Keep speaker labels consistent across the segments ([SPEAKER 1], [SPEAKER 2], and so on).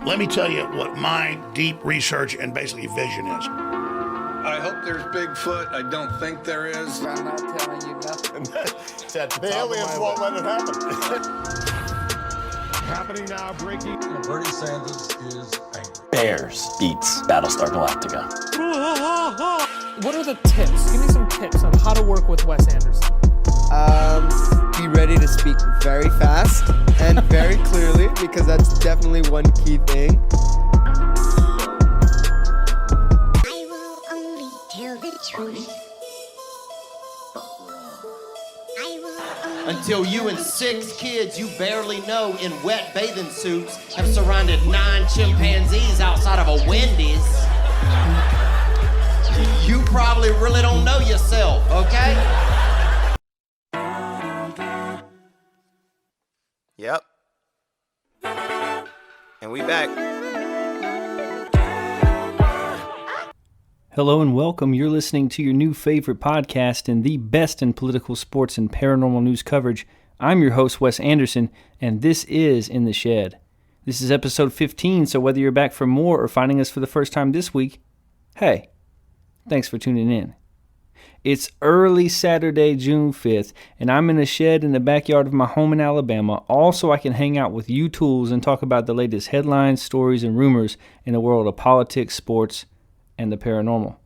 [SPEAKER 1] Let me tell you what my deep research and basically vision is.
[SPEAKER 2] I hope there's Bigfoot. I don't think there is.
[SPEAKER 3] I'm not telling you nothing.
[SPEAKER 4] The aliens won't let it happen. Happening now, breaking.
[SPEAKER 2] Bernie Sanders is angry.
[SPEAKER 5] Bears beats Battlestar Galactica.
[SPEAKER 6] What are the tips? Give me some tips on how to work with Wes Anderson.
[SPEAKER 3] Be ready to speak very fast and very clearly, because that's definitely one key thing.
[SPEAKER 7] I will only tell the truth.
[SPEAKER 8] Until you and 6 kids you barely know in wet bathing suits have surrounded 9 chimpanzees outside of a Wendy's. You probably really don't know yourself, okay?
[SPEAKER 9] Yep. And we back.
[SPEAKER 10] Hello and welcome. You're listening to your new favorite podcast and the best in political, sports, and paranormal news coverage. I'm your host, Wes Anderson, and this is In the Shed. This is episode 15, so whether you're back for more or finding us for the first time this week, hey, thanks for tuning in. It's early Saturday, June 5th, and I'm in a shed in the backyard of my home in Alabama, all so I can hang out with you tools and talk about the latest headlines, stories, and rumors in the world of politics, sports, and the paranormal.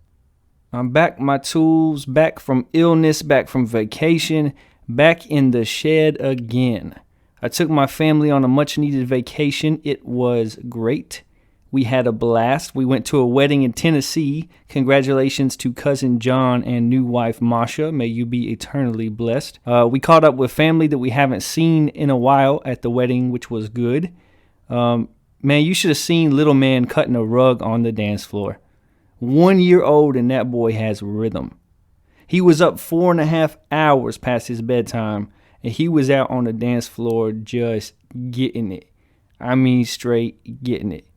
[SPEAKER 10] I'm back, my tools, back from illness, back from vacation, back in the shed again. I took my family on a much-needed vacation. It was great. We had a blast. We went to a wedding in Tennessee. Congratulations to cousin John and new wife Masha. May you be eternally blessed. We caught up with family that we haven't seen in a while at the wedding, which was good. Man, you should have seen little man cutting a rug on the dance floor. 1 year old and that boy has rhythm. He was up 4.5 hours past his bedtime, and he was out on the dance floor just getting it. I mean, straight getting it.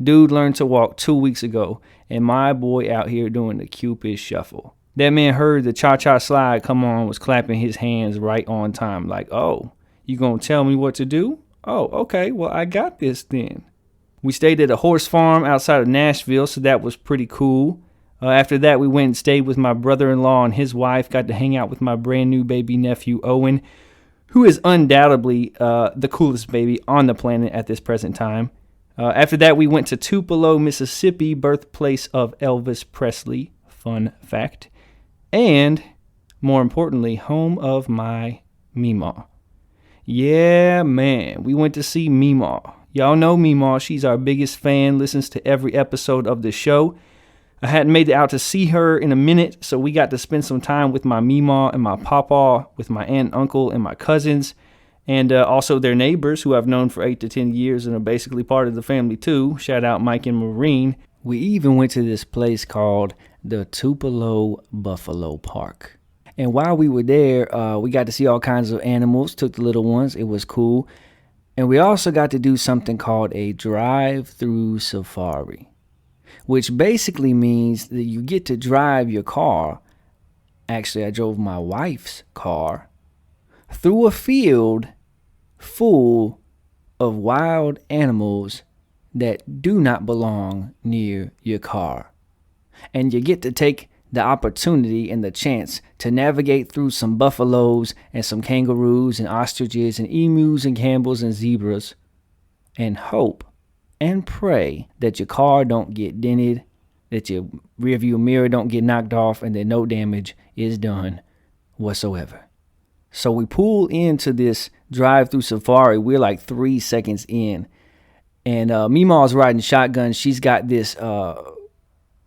[SPEAKER 10] Dude learned to walk 2 weeks ago, and my boy out here doing the Cupid shuffle. That man heard the cha-cha slide come on, was clapping his hands right on time, like, oh, you gonna tell me what to do? Oh, okay, well, I got this then. We stayed at a horse farm outside of Nashville, so that was pretty cool. After that, we went and stayed with my brother-in-law and his wife, got to hang out with my brand new baby nephew, Owen, who is undoubtedly the coolest baby on the planet at this present time. After that, we went to Tupelo, Mississippi, birthplace of Elvis Presley, fun fact, and, more importantly, home of my Memaw. Yeah, man, we went to see Memaw. Y'all know Memaw, she's our biggest fan, listens to every episode of the show. I hadn't made it out to see her in a minute, so we got to spend some time with my Memaw and my pawpaw, with my aunt and uncle and my cousins, and also their neighbors who I've known for 8 to 10 years and are basically part of the family too. Shout out Mike and Maureen. We even went to this place called the Tupelo Buffalo Park. And while we were there, we got to see all kinds of animals, took the little ones. It was cool. And we also got to do something called a drive-through safari, which basically means that you get to drive your car. Actually, I drove my wife's car through a field full of wild animals that do not belong near your car. And you get to take the opportunity and the chance to navigate through some buffaloes and some kangaroos and ostriches and emus and Campbells and zebras, and hope and pray that your car don't get dented, that your rearview mirror don't get knocked off, and that no damage is done whatsoever. So we pull into this drive-through safari. We're like 3 seconds in, and Memaw's riding shotgun. She's got this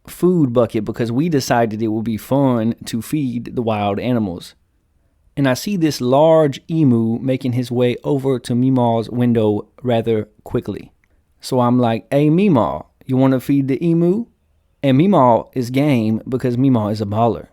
[SPEAKER 10] food bucket because we decided it would be fun to feed the wild animals. And I see this large emu making his way over to Memaw's window rather quickly. So I'm like, hey, Memaw, you want to feed the emu? And Memaw is game because Memaw is a baller.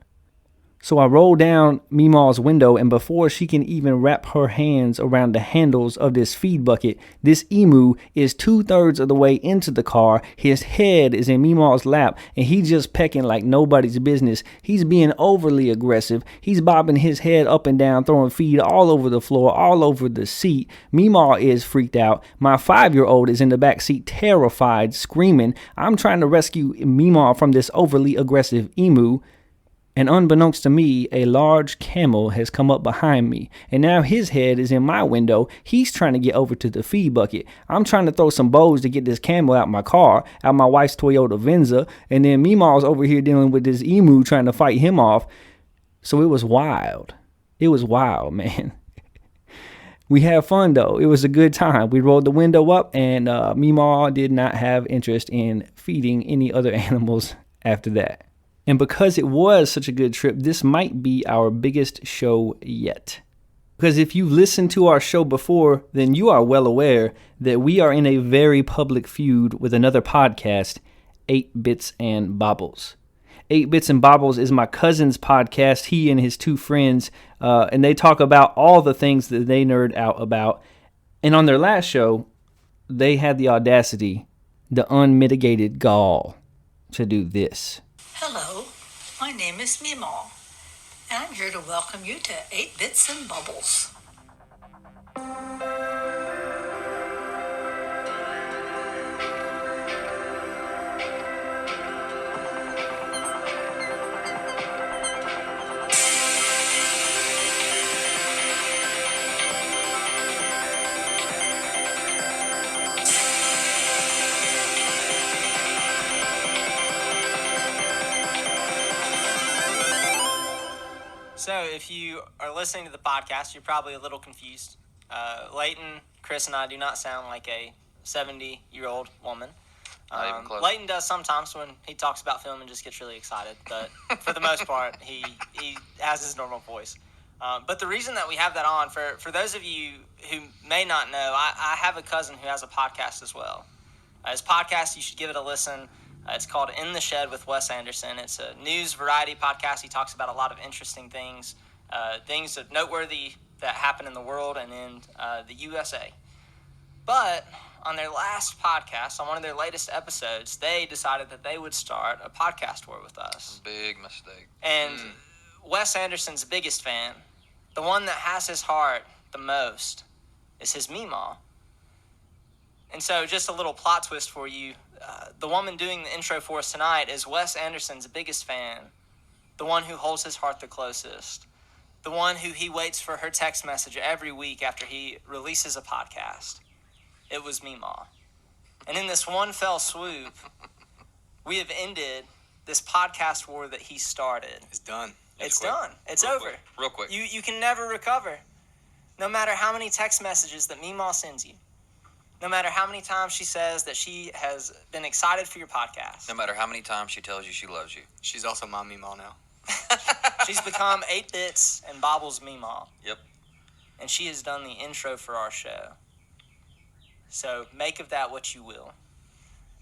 [SPEAKER 10] So I roll down Memaw's window, and before she can even wrap her hands around the handles of this feed bucket, this emu is 2/3 of the way into the car. His head is in Memaw's lap, and he's just pecking like nobody's business. He's being overly aggressive. He's bobbing his head up and down, throwing feed all over the floor, all over the seat. Memaw is freaked out. My 5-year-old is in the back seat, terrified, screaming. I'm trying to rescue Memaw from this overly aggressive emu. And unbeknownst to me, a large camel has come up behind me, and now his head is in my window. He's trying to get over to the feed bucket. I'm trying to throw some bows to get this camel out my car, out my wife's Toyota Venza, and then Memaw's over here dealing with this emu trying to fight him off. So it was wild. It was wild, man. We had fun, though. It was a good time. We rolled the window up, and Memaw did not have interest in feeding any other animals after that. And because it was such a good trip, this might be our biggest show yet. Because if you've listened to our show before, then you are well aware that we are in a very public feud with another podcast, 8 Bits and Bobbles. 8 Bits and Bobbles is my cousin's podcast, he and his 2 friends, and they talk about all the things that they nerd out about. And on their last show, they had the audacity, the unmitigated gall, to do this.
[SPEAKER 9] Hello, my name is Memaw, and I'm here to welcome you to 8 Bits and Bubbles.
[SPEAKER 11] So if you are listening to the podcast, you're probably a little confused. Leighton, Chris, and I do not sound like a 70-year-old woman.
[SPEAKER 12] Not even close.
[SPEAKER 11] Leighton does sometimes when he talks about film and just gets really excited, but for the most part, he has his normal voice. But the reason that we have that on, for those of you who may not know, I have a cousin who has a podcast as well. His podcast, you should give it a listen. It's called In the Shed with Wes Anderson. It's a news variety podcast. He talks about a lot of interesting things, things that noteworthy that happen in the world and in the USA. But on their last podcast, on one of their latest episodes, they decided that they would start a podcast war with us.
[SPEAKER 12] Big mistake.
[SPEAKER 11] And Wes Anderson's biggest fan, the one that has his heart the most, is his Memaw. And so just a little plot twist for you. The woman doing the intro for us tonight is Wes Anderson's biggest fan, the one who holds his heart the closest, the one who he waits for her text message every week after he releases a podcast. It was Memaw. And in this one fell swoop, we have ended this podcast war that he started.
[SPEAKER 12] It's done.
[SPEAKER 11] It's done. It's over.
[SPEAKER 12] Real quick.
[SPEAKER 11] You can never recover. No matter how many text messages that Memaw sends you. No matter how many times she says that she has been excited for your podcast.
[SPEAKER 12] No matter how many times she tells you she loves you. She's also my Memaw now.
[SPEAKER 11] She's become 8 Bits and Bobbles Memaw.
[SPEAKER 12] Yep.
[SPEAKER 11] And she has done the intro for our show. So make of that what you will.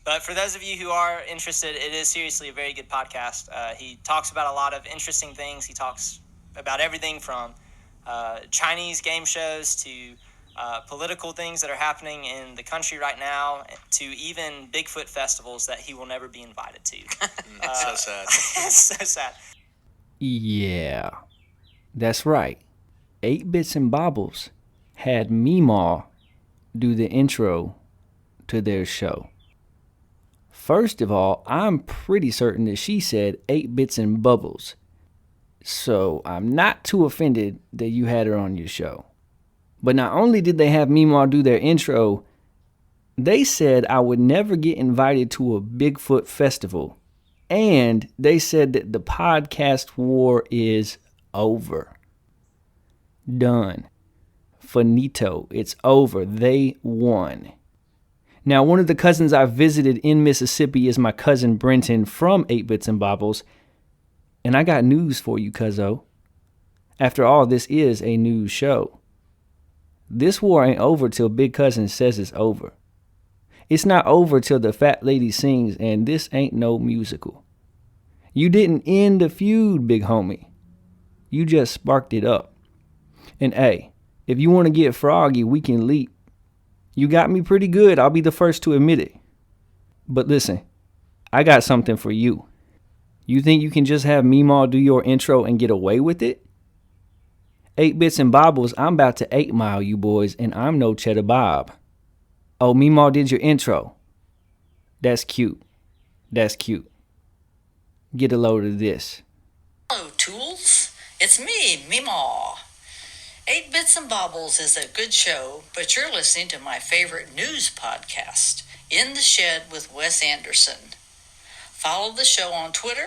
[SPEAKER 11] But for those of you who are interested, it is seriously a very good podcast. He talks about a lot of interesting things. He talks about everything from Chinese game shows to political things that are happening in the country right now, to even Bigfoot festivals that he will never be invited to.
[SPEAKER 12] So sad.
[SPEAKER 11] It's so sad.
[SPEAKER 10] Yeah, that's right. 8 Bits and Bobbles had Memaw do the intro to their show. First of all, I'm pretty certain that she said 8 Bits and Bubbles. So I'm not too offended that you had her on your show. But not only did they have Memaw do their intro, they said I would never get invited to a Bigfoot festival. And they said that the podcast war is over. Done. Finito. It's over. They won. Now, one of the cousins I visited in Mississippi is my cousin Brenton from 8 Bits and Bobbles. And I got news for you, cuzzo. After all, this is a news show. This war ain't over till Big Cousin says it's over. It's not over till the fat lady sings, and this ain't no musical. You didn't end the feud, big homie. You just sparked it up. And hey, if you want to get froggy, we can leap. You got me pretty good, I'll be the first to admit it. But listen, I got something for you. You think you can just have Memaw do your intro and get away with it? 8 Bits and Bobbles, I'm about to 8 Mile you boys, and I'm no Cheddar Bob. Oh, Memaw did your intro. That's cute. That's cute. Get a load of this.
[SPEAKER 9] Hello, tools. It's me, Memaw. 8 Bits and Bobbles is a good show, but you're listening to my favorite news podcast, In the Shed with Wes Anderson. Follow the show on Twitter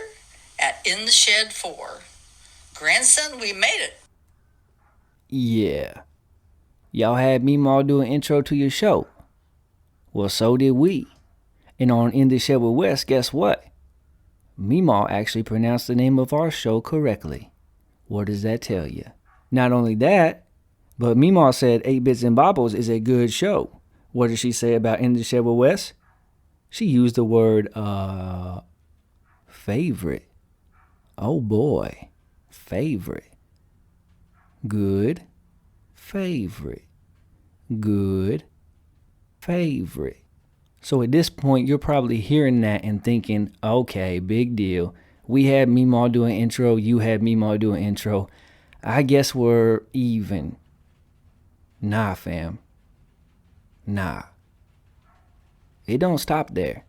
[SPEAKER 9] at InTheShed4. Grandson, we made it.
[SPEAKER 10] Yeah. Y'all had Memaw do an intro to your show. Well, so did we. And on In the Shed with Wes, guess what? Memaw actually pronounced the name of our show correctly. What does that tell you? Not only that, but Memaw said 8 Bits and Bobbles is a good show. What did she say about In the Shed with Wes? She used the word, favorite. Oh boy, favorite. Good, favorite. Good, favorite. So at this point, you're probably hearing that and thinking, okay, big deal. We had Memaw do an intro, you had Memaw do an intro. I guess we're even. Nah, fam. Nah. It don't stop there.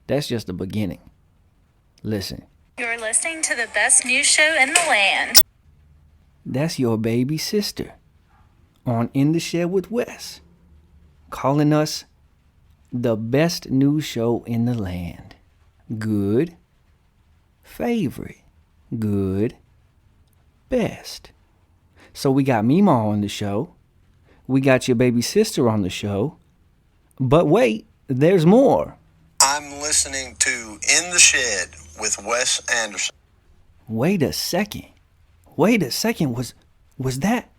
[SPEAKER 10] That's just the beginning. Listen.
[SPEAKER 13] You're listening to the best news show in the land.
[SPEAKER 10] That's your baby sister on In the Shed with Wes, calling us the best news show in the land. Good, favorite, good, best. So we got Memaw on the show. We got your baby sister on the show. But wait, there's more.
[SPEAKER 14] I'm listening to In the Shed with Wes Anderson.
[SPEAKER 10] Wait a second. Was that?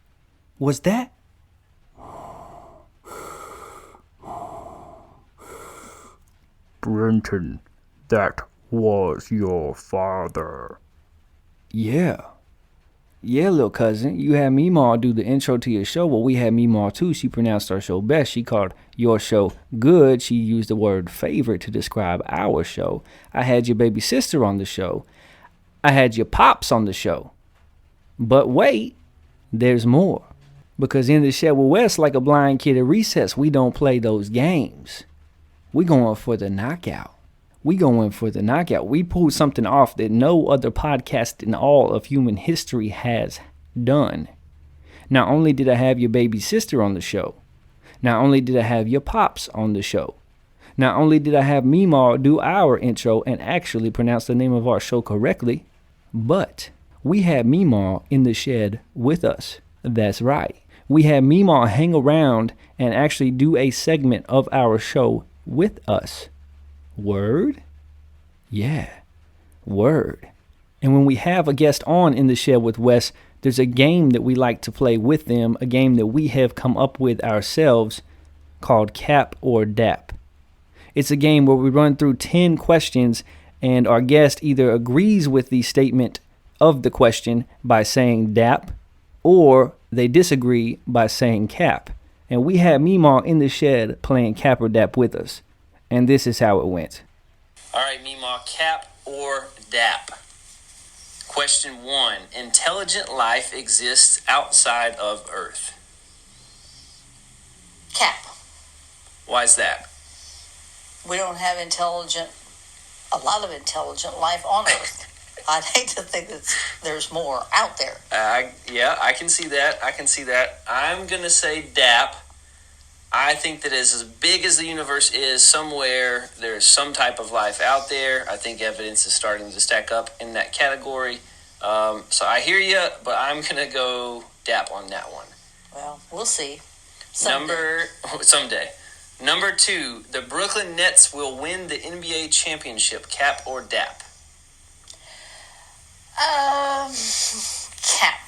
[SPEAKER 15] Brenton, that was your father.
[SPEAKER 10] Yeah, little cousin. You had Memaw do the intro to your show. Well, we had Memaw too. She pronounced our show best. She called your show good. She used the word favorite to describe our show. I had your baby sister on the show. I had your pops on the show. But wait, there's more. Because In the Shed with Wes, like a blind kid at recess, we don't play those games. We going for the knockout. We pulled something off that no other podcast in all of human history has done. Not only did I have your baby sister on the show, not only did I have your pops on the show, not only did I have Memaw do our intro and actually pronounce the name of our show correctly, but we had Memaw in the shed with us. That's right. We had Memaw hang around and actually do a segment of our show with us. Word? Yeah, word. And when we have a guest on In the Shed with Wes, there's a game that we like to play with them, a game that we have come up with ourselves called Cap or Dap. It's a game where we run through 10 questions and our guest either agrees with the statement of the question by saying Dap, or they disagree by saying Cap. And we had Memaw in the shed playing Cap or Dap with us. And this is how it went.
[SPEAKER 5] All right, Memaw, Cap or Dap? Question 1. Intelligent life exists outside of Earth.
[SPEAKER 9] Cap.
[SPEAKER 5] Why is that?
[SPEAKER 9] We don't have a lot of intelligent life on Earth. I'd hate to think that there's more out there.
[SPEAKER 5] Yeah, I can see that. I'm going to say Dap. I think that as big as the universe is, somewhere there's some type of life out there. I think evidence is starting to stack up in that category. So I hear you, but I'm going to go Dap on that one.
[SPEAKER 9] Well, we'll see.
[SPEAKER 5] Someday. Number 2, the Brooklyn Nets will win the NBA championship. Cap or Dap?
[SPEAKER 9] Cap.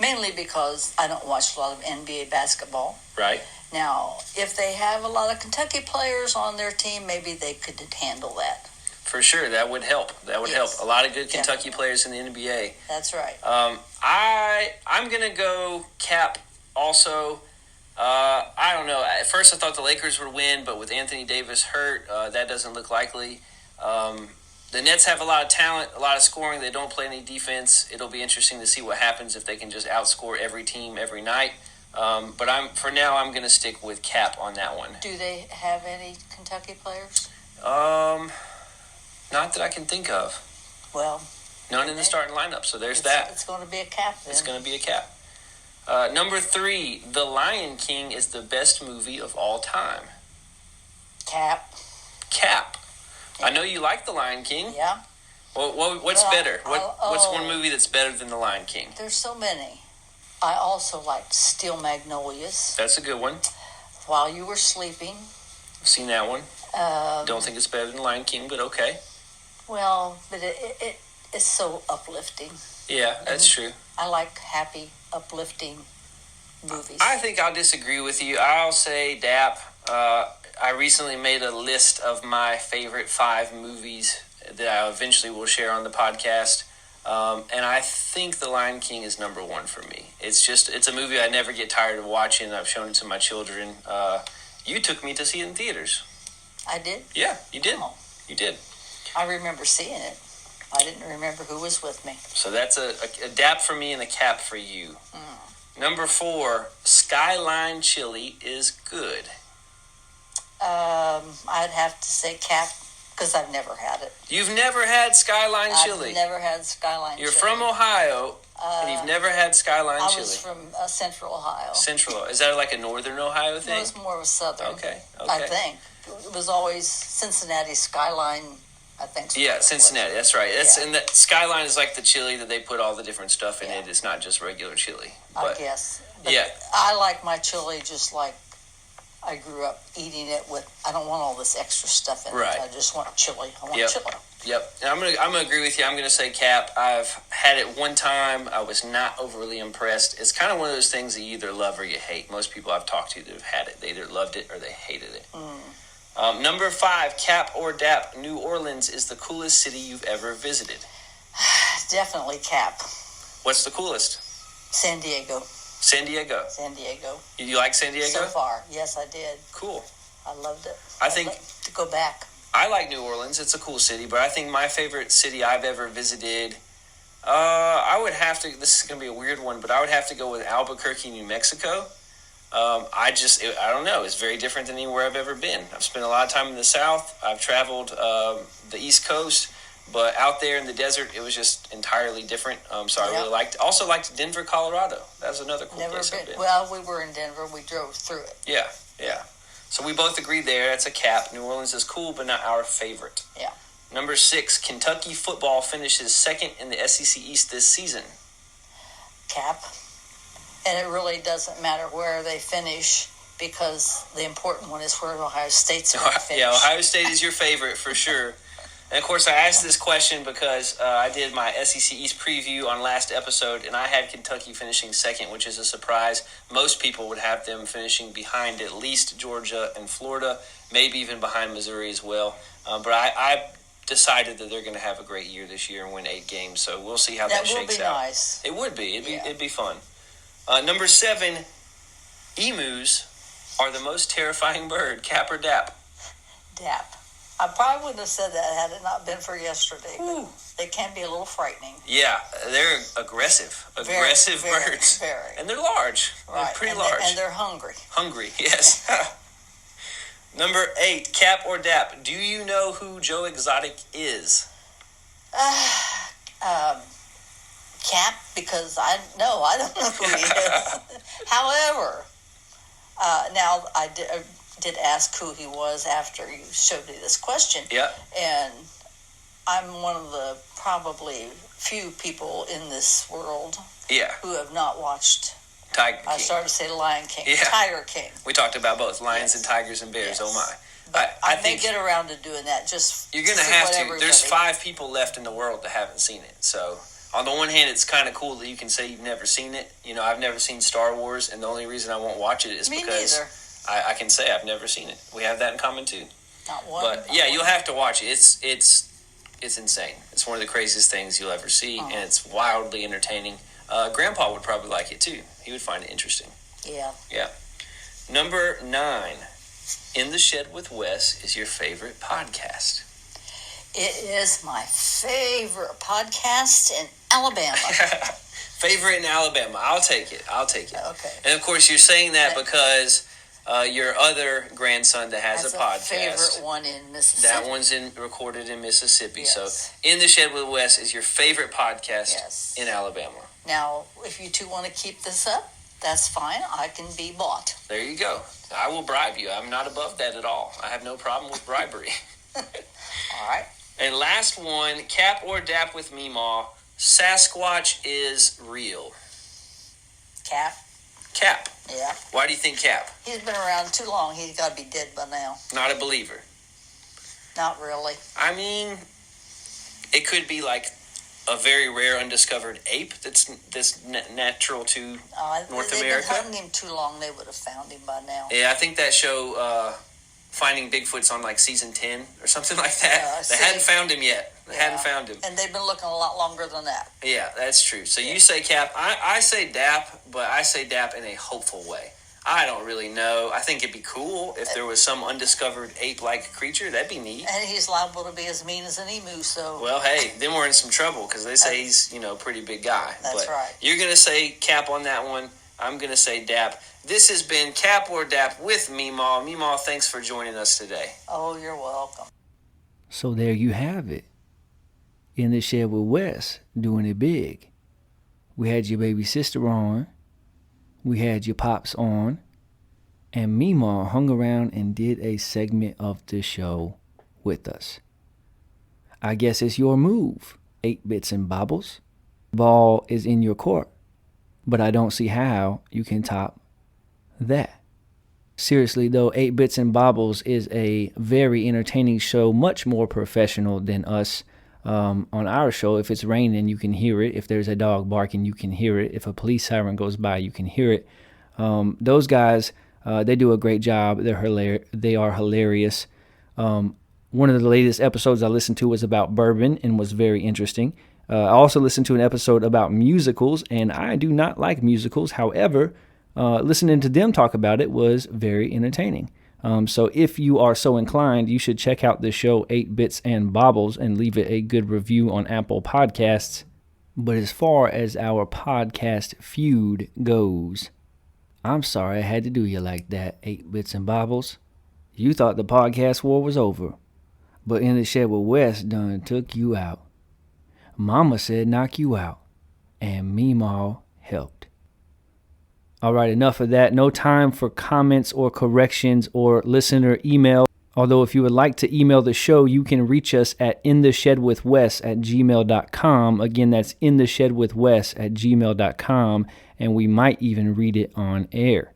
[SPEAKER 9] Mainly because I don't watch a lot of NBA basketball.
[SPEAKER 5] Right.
[SPEAKER 9] Now, if they have a lot of Kentucky players on their team, maybe they could handle that.
[SPEAKER 5] For sure, that would help. That would help. A lot of good Kentucky players in the NBA.
[SPEAKER 9] That's right.
[SPEAKER 5] I'm going to go Cap also. I don't know. At first I thought the Lakers would win, but with Anthony Davis hurt, that doesn't look likely. The Nets have a lot of talent, a lot of scoring. They don't play any defense. It'll be interesting to see what happens if they can just outscore every team every night. But I'm going to stick with Cap on that one.
[SPEAKER 9] Do they have any Kentucky players?
[SPEAKER 5] Not that I can think of.
[SPEAKER 9] Well,
[SPEAKER 5] none in the starting lineup, so there's that.
[SPEAKER 9] It's going to be a Cap then.
[SPEAKER 5] It's going to be a Cap. Number 3, The Lion King is the best movie of all time.
[SPEAKER 9] Cap.
[SPEAKER 5] I know you like The Lion King.
[SPEAKER 9] Yeah.
[SPEAKER 5] What's better? What's one movie that's better than The Lion King?
[SPEAKER 9] There's so many. I also liked Steel Magnolias.
[SPEAKER 5] That's a good one.
[SPEAKER 9] While You Were Sleeping.
[SPEAKER 5] I've seen that one. Don't think it's better than Lion King, but okay.
[SPEAKER 9] Well, but it is so uplifting.
[SPEAKER 5] Yeah, that's true.
[SPEAKER 9] I like happy, uplifting movies.
[SPEAKER 5] I think I'll disagree with you. I'll say DAP. I recently made a list of my favorite 5 movies that I eventually will share on the podcast. And I think The Lion King is number 1 for me. It's a movie I never get tired of watching. I've shown it to my children. You took me to see it in theaters.
[SPEAKER 9] I did?
[SPEAKER 5] Yeah, you did.
[SPEAKER 9] Oh.
[SPEAKER 5] You did.
[SPEAKER 9] I remember seeing it. I didn't remember who was with me.
[SPEAKER 5] So that's a DAP for me and a Cap for you. Number 4, Skyline Chili is good.
[SPEAKER 9] I'd have to say Cap because I've never had it.
[SPEAKER 5] You've never had Skyline Chili?
[SPEAKER 9] I've never had Skyline
[SPEAKER 5] You're
[SPEAKER 9] Chili.
[SPEAKER 5] from Ohio, and you've never had Skyline Chili?
[SPEAKER 9] I was from Central Ohio.
[SPEAKER 5] Central. Is that like a Northern Ohio thing?
[SPEAKER 9] No, it's more of a Southern.
[SPEAKER 5] Okay.
[SPEAKER 9] I think. It was always Cincinnati Skyline, I think.
[SPEAKER 5] Yeah, Cincinnati. That's right. And that Skyline is like the chili that they put all the different stuff in it. It's not just regular chili.
[SPEAKER 9] I guess. But
[SPEAKER 5] yeah.
[SPEAKER 9] I like my chili just like I grew up eating it with. I don't want all this extra stuff in it. I just want chili. I want chili.
[SPEAKER 5] Yep. And I'm gonna agree with you. I'm gonna say Cap. I've had it one time. I was not overly impressed. It's kind of one of those things that you either love or you hate. Most people I've talked to that have had it, they either loved it or they hated it. Number 5, Cap or DAP, New Orleans is the coolest city you've ever visited.
[SPEAKER 9] Definitely Cap.
[SPEAKER 5] What's the coolest?
[SPEAKER 9] San Diego.
[SPEAKER 5] San Diego.
[SPEAKER 9] San Diego.
[SPEAKER 5] You like San Diego?
[SPEAKER 9] So far, yes, I did.
[SPEAKER 5] Cool.
[SPEAKER 9] I loved it.
[SPEAKER 5] I think
[SPEAKER 9] I'd like to go back.
[SPEAKER 5] I like New Orleans. It's a cool city, but I think my favorite city I've ever visited, I would have to, this is going to be a weird one, but I would have to go with Albuquerque, New Mexico. I don't know. It's very different than anywhere I've ever been. I've spent a lot of time in the South. I've traveled the East Coast, but out there in the desert, it was just entirely different. So I really liked Denver, Colorado. That was another cool place I've been.
[SPEAKER 9] Well, we were in Denver. We drove through it.
[SPEAKER 5] Yeah. So we both agreed there. That's a Cap. New Orleans is cool, but not our favorite.
[SPEAKER 9] Yeah.
[SPEAKER 5] Number 6, Kentucky football finishes 2nd in the SEC East this season.
[SPEAKER 9] Cap. And it really doesn't matter where they finish because the important one is where Ohio State's going to finish.
[SPEAKER 5] Yeah, Ohio State is your favorite for sure. And, of course, I asked this question because I did my SEC East preview on last episode, and I had Kentucky finishing 2nd, which is a surprise. Most people would have them finishing behind at least Georgia and Florida, maybe even behind Missouri as well. But I decided that they're going to have a great year this year and win 8 games, so we'll see how that shakes out.
[SPEAKER 9] That would be nice.
[SPEAKER 5] It would be. It'd be fun. Number 7, emus are the most terrifying bird. Cap or DAP?
[SPEAKER 9] DAP. I probably wouldn't have said that had it not been for yesterday. But they can be a little frightening.
[SPEAKER 5] Yeah, they're aggressive. Aggressive birds.
[SPEAKER 9] Very.
[SPEAKER 5] And they're large.
[SPEAKER 9] Right.
[SPEAKER 5] They're pretty large.
[SPEAKER 9] And they're hungry.
[SPEAKER 5] Hungry, yes. Number 8, Cap or DAP, do you know who Joe Exotic is?
[SPEAKER 9] Cap, because I don't know who he is. However, now I did ask who he was after you showed me this question.
[SPEAKER 5] Yeah.
[SPEAKER 9] And I'm one of the probably few people in this world who have not watched
[SPEAKER 5] Tiger King.
[SPEAKER 9] I started to say Lion King.
[SPEAKER 5] Yeah.
[SPEAKER 9] Tiger King.
[SPEAKER 5] We talked about both lions and tigers and bears.
[SPEAKER 9] Yes.
[SPEAKER 5] Oh my.
[SPEAKER 9] But I
[SPEAKER 5] think
[SPEAKER 9] may get around to doing that. Just
[SPEAKER 5] you're going to have to. There's 5 people left in the world that haven't seen it. So on the one hand, it's kind of cool that you can say you've never seen it. You know, I've never seen Star Wars, and the only reason I won't watch it is because I can say I've never seen it. We have that in common too.
[SPEAKER 9] Not one.
[SPEAKER 5] But yeah, you'll have to watch it. It's It's insane. It's one of the craziest things you'll ever see, and it's wildly entertaining. Grandpa would probably like it too. He would find it interesting.
[SPEAKER 9] Yeah.
[SPEAKER 5] Yeah. Number 9, In the Shed with Wes is your favorite podcast.
[SPEAKER 9] It is my favorite podcast in Alabama.
[SPEAKER 5] Favorite in Alabama. I'll take it.
[SPEAKER 9] Okay.
[SPEAKER 5] And of course, you're saying that because your other grandson that has a podcast.
[SPEAKER 9] Favorite one in Mississippi.
[SPEAKER 5] That one's recorded in Mississippi.
[SPEAKER 9] Yes.
[SPEAKER 5] So, In the Shed with Wes is your favorite podcast in Alabama.
[SPEAKER 9] Now, if you two want to keep this up, that's fine. I can be bought.
[SPEAKER 5] There you go. I will bribe you. I'm not above that at all. I have no problem with bribery.
[SPEAKER 9] All right.
[SPEAKER 5] And last one, Cap or Dap with Memaw. Sasquatch is real.
[SPEAKER 9] Cap.
[SPEAKER 5] Cap.
[SPEAKER 9] Yeah.
[SPEAKER 5] Why do you think Cap?
[SPEAKER 9] He's been around too long. He's got to be dead by now.
[SPEAKER 5] Not a believer.
[SPEAKER 9] Not really.
[SPEAKER 5] I mean, it could be like a very rare undiscovered ape that's natural to North
[SPEAKER 9] they've
[SPEAKER 5] America.
[SPEAKER 9] been hunting him too long. They would have found him by now.
[SPEAKER 5] Yeah, I think that show, Finding Bigfoot's on like season 10 or something like that. They hadn't found him yet. Hadn't found him.
[SPEAKER 9] And they've been looking a lot longer than that.
[SPEAKER 5] Yeah, that's true. So you say Cap. I say Dap, but I say Dap in a hopeful way. I don't really know. I think it'd be cool if there was some undiscovered ape-like creature. That'd be neat.
[SPEAKER 9] And he's liable to be as mean as an emu, so...
[SPEAKER 5] Well, hey, then we're in some trouble because they say he's, a pretty big guy.
[SPEAKER 9] That's right.
[SPEAKER 5] You're going to say Cap on that one. I'm going to say Dap. This has been Cap or Dap with Memaw. Memaw, thanks for joining us today.
[SPEAKER 9] Oh, you're welcome.
[SPEAKER 10] So there you have it. In the Shed with Wes, doing it big. We had your baby sister on. We had your pops on. And Memaw hung around and did a segment of the show with us. I guess it's your move, 8 Bits and Bobbles. Ball is in your court. But I don't see how you can top that. Seriously though, 8 Bits and Bobbles is a very entertaining show, much more professional than us. On our show, if it's raining, you can hear it. If there's a dog barking, you can hear it. If a police siren goes by, you can hear it. Those guys, they do a great job. They are hilarious. One of the latest episodes I listened to was about bourbon and was very interesting. I also listened to an episode about musicals, and I do not like musicals. However, listening to them talk about it was very entertaining. So if you are so inclined, you should check out the show 8 Bits and Bobbles and leave it a good review on Apple Podcasts. But as far as our podcast feud goes, I'm sorry I had to do you like that, 8 Bits and Bobbles. You thought the podcast war was over, but In the Shed with Wes done took you out. Mama said knock you out, and Memaw helped. All right, enough of that. No time for comments or corrections or listener email. Although if you would like to email the show, you can reach us at intheshedwithwes@gmail.com. Again, that's intheshedwithwes@gmail.com, and we might even read it on air.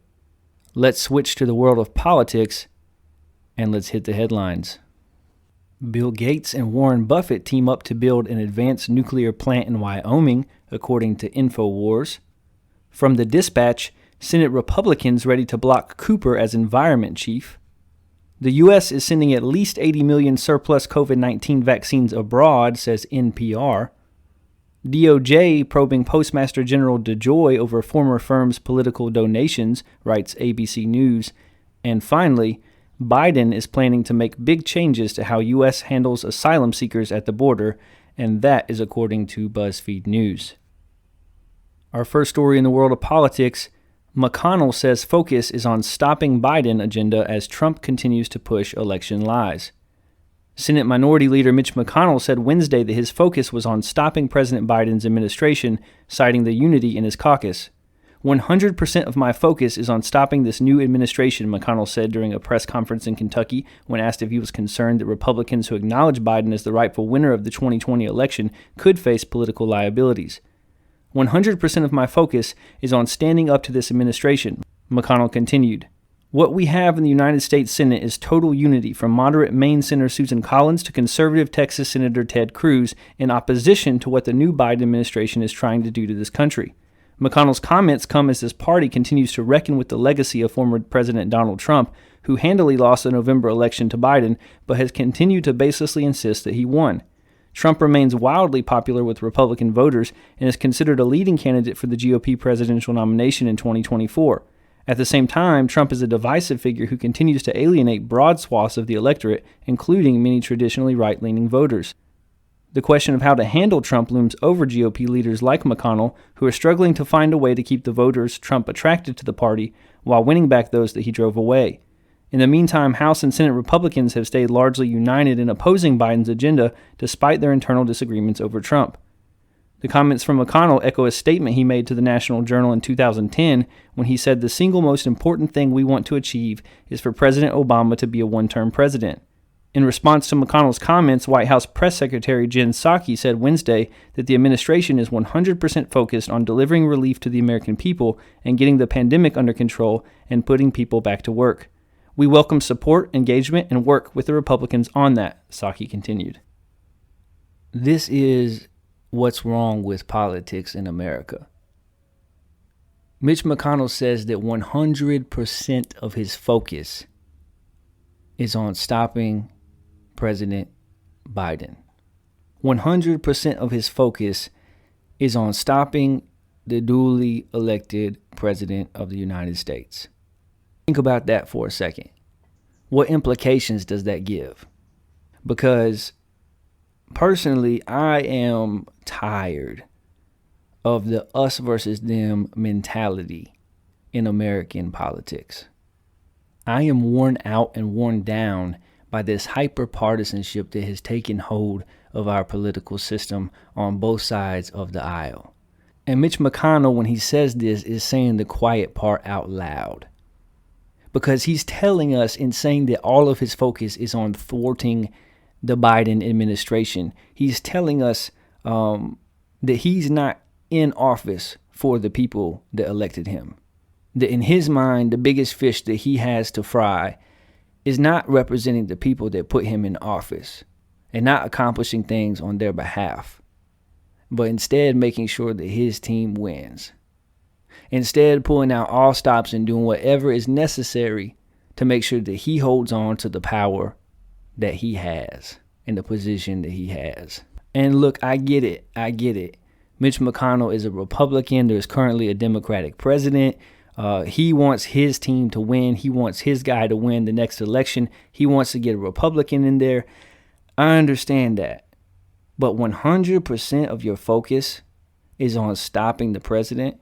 [SPEAKER 10] Let's switch to the world of politics, and let's hit the headlines. Bill Gates and Warren Buffett team up to build an advanced nuclear plant in Wyoming, according to InfoWars. From the Dispatch, Senate Republicans ready to block Cooper as environment chief. The U.S. is sending at least 80 million surplus COVID-19 vaccines abroad, says NPR. DOJ probing Postmaster General DeJoy over former firm's political donations, writes ABC News. And finally, Biden is planning to make big changes to how U.S. handles asylum seekers at the border, and that is according to BuzzFeed News. Our first story in the world of politics, McConnell says focus is on stopping Biden agenda as Trump continues to push election lies. Senate Minority Leader Mitch McConnell said Wednesday that his focus was on stopping President Biden's administration, citing the unity in his caucus. 100% of my focus is on stopping this new administration, McConnell said during a press conference in Kentucky when asked if he was concerned that Republicans who acknowledge Biden as the rightful winner of the 2020 election could face political liabilities. 100% of my focus is on standing up to this administration, McConnell continued. What we have in the United States Senate is total unity from moderate Maine Senator Susan Collins to conservative Texas Senator Ted Cruz in opposition to what the new Biden administration is trying to do to this country. McConnell's comments come as his party continues to reckon with the legacy of former President Donald Trump, who handily lost the November election to Biden, but has continued to baselessly insist that he won. Trump remains wildly popular with Republican voters and is considered a leading candidate for the GOP presidential nomination in 2024. At the same time, Trump is a divisive figure who continues to alienate broad swaths of the electorate, including many traditionally right-leaning voters. The question of how to handle Trump looms over GOP leaders like McConnell, who are struggling to find a way to keep the voters Trump attracted to the party while winning back those that he drove away. In the meantime, House and Senate Republicans have stayed largely united in opposing Biden's agenda despite their internal disagreements over Trump. The comments from McConnell echo a statement he made to the National Journal in 2010 when he said the single most important thing we want to achieve is for President Obama to be a one-term president. In response to McConnell's comments, White House Press Secretary Jen Psaki said Wednesday that the administration is 100% focused on delivering relief to the American people and getting the pandemic under control and putting people back to work. We welcome support, engagement, and work with the Republicans on that, Psaki continued. This is what's wrong with politics in America. Mitch McConnell says that 100% of his focus is on stopping President Biden. 100% of his focus is on stopping the duly elected President of the United States. Think about that for a second. What implications does that give? Because personally, I am tired of the us versus them mentality in American politics. I am worn out and worn down by this hyper-partisanship that has taken hold of our political system on both sides of the aisle. And Mitch McConnell, when he says this, is saying the quiet part out loud. Because he's telling us in saying that all of his focus is on thwarting the Biden administration. He's telling us that he's not in office for the people that elected him. That in his mind, the biggest fish that he has to fry is not representing the people that put him in office and not accomplishing things on their behalf, but instead making sure that his team wins. Instead, pulling out all stops and doing whatever is necessary to make sure that he holds on to the power that he has and the position that he has. And look, I get it. Mitch McConnell is a Republican. There's currently a Democratic president. He wants his team to win. He wants his guy to win the next election. He wants to get a Republican in there. I understand that. But 100% of your focus is on stopping the president.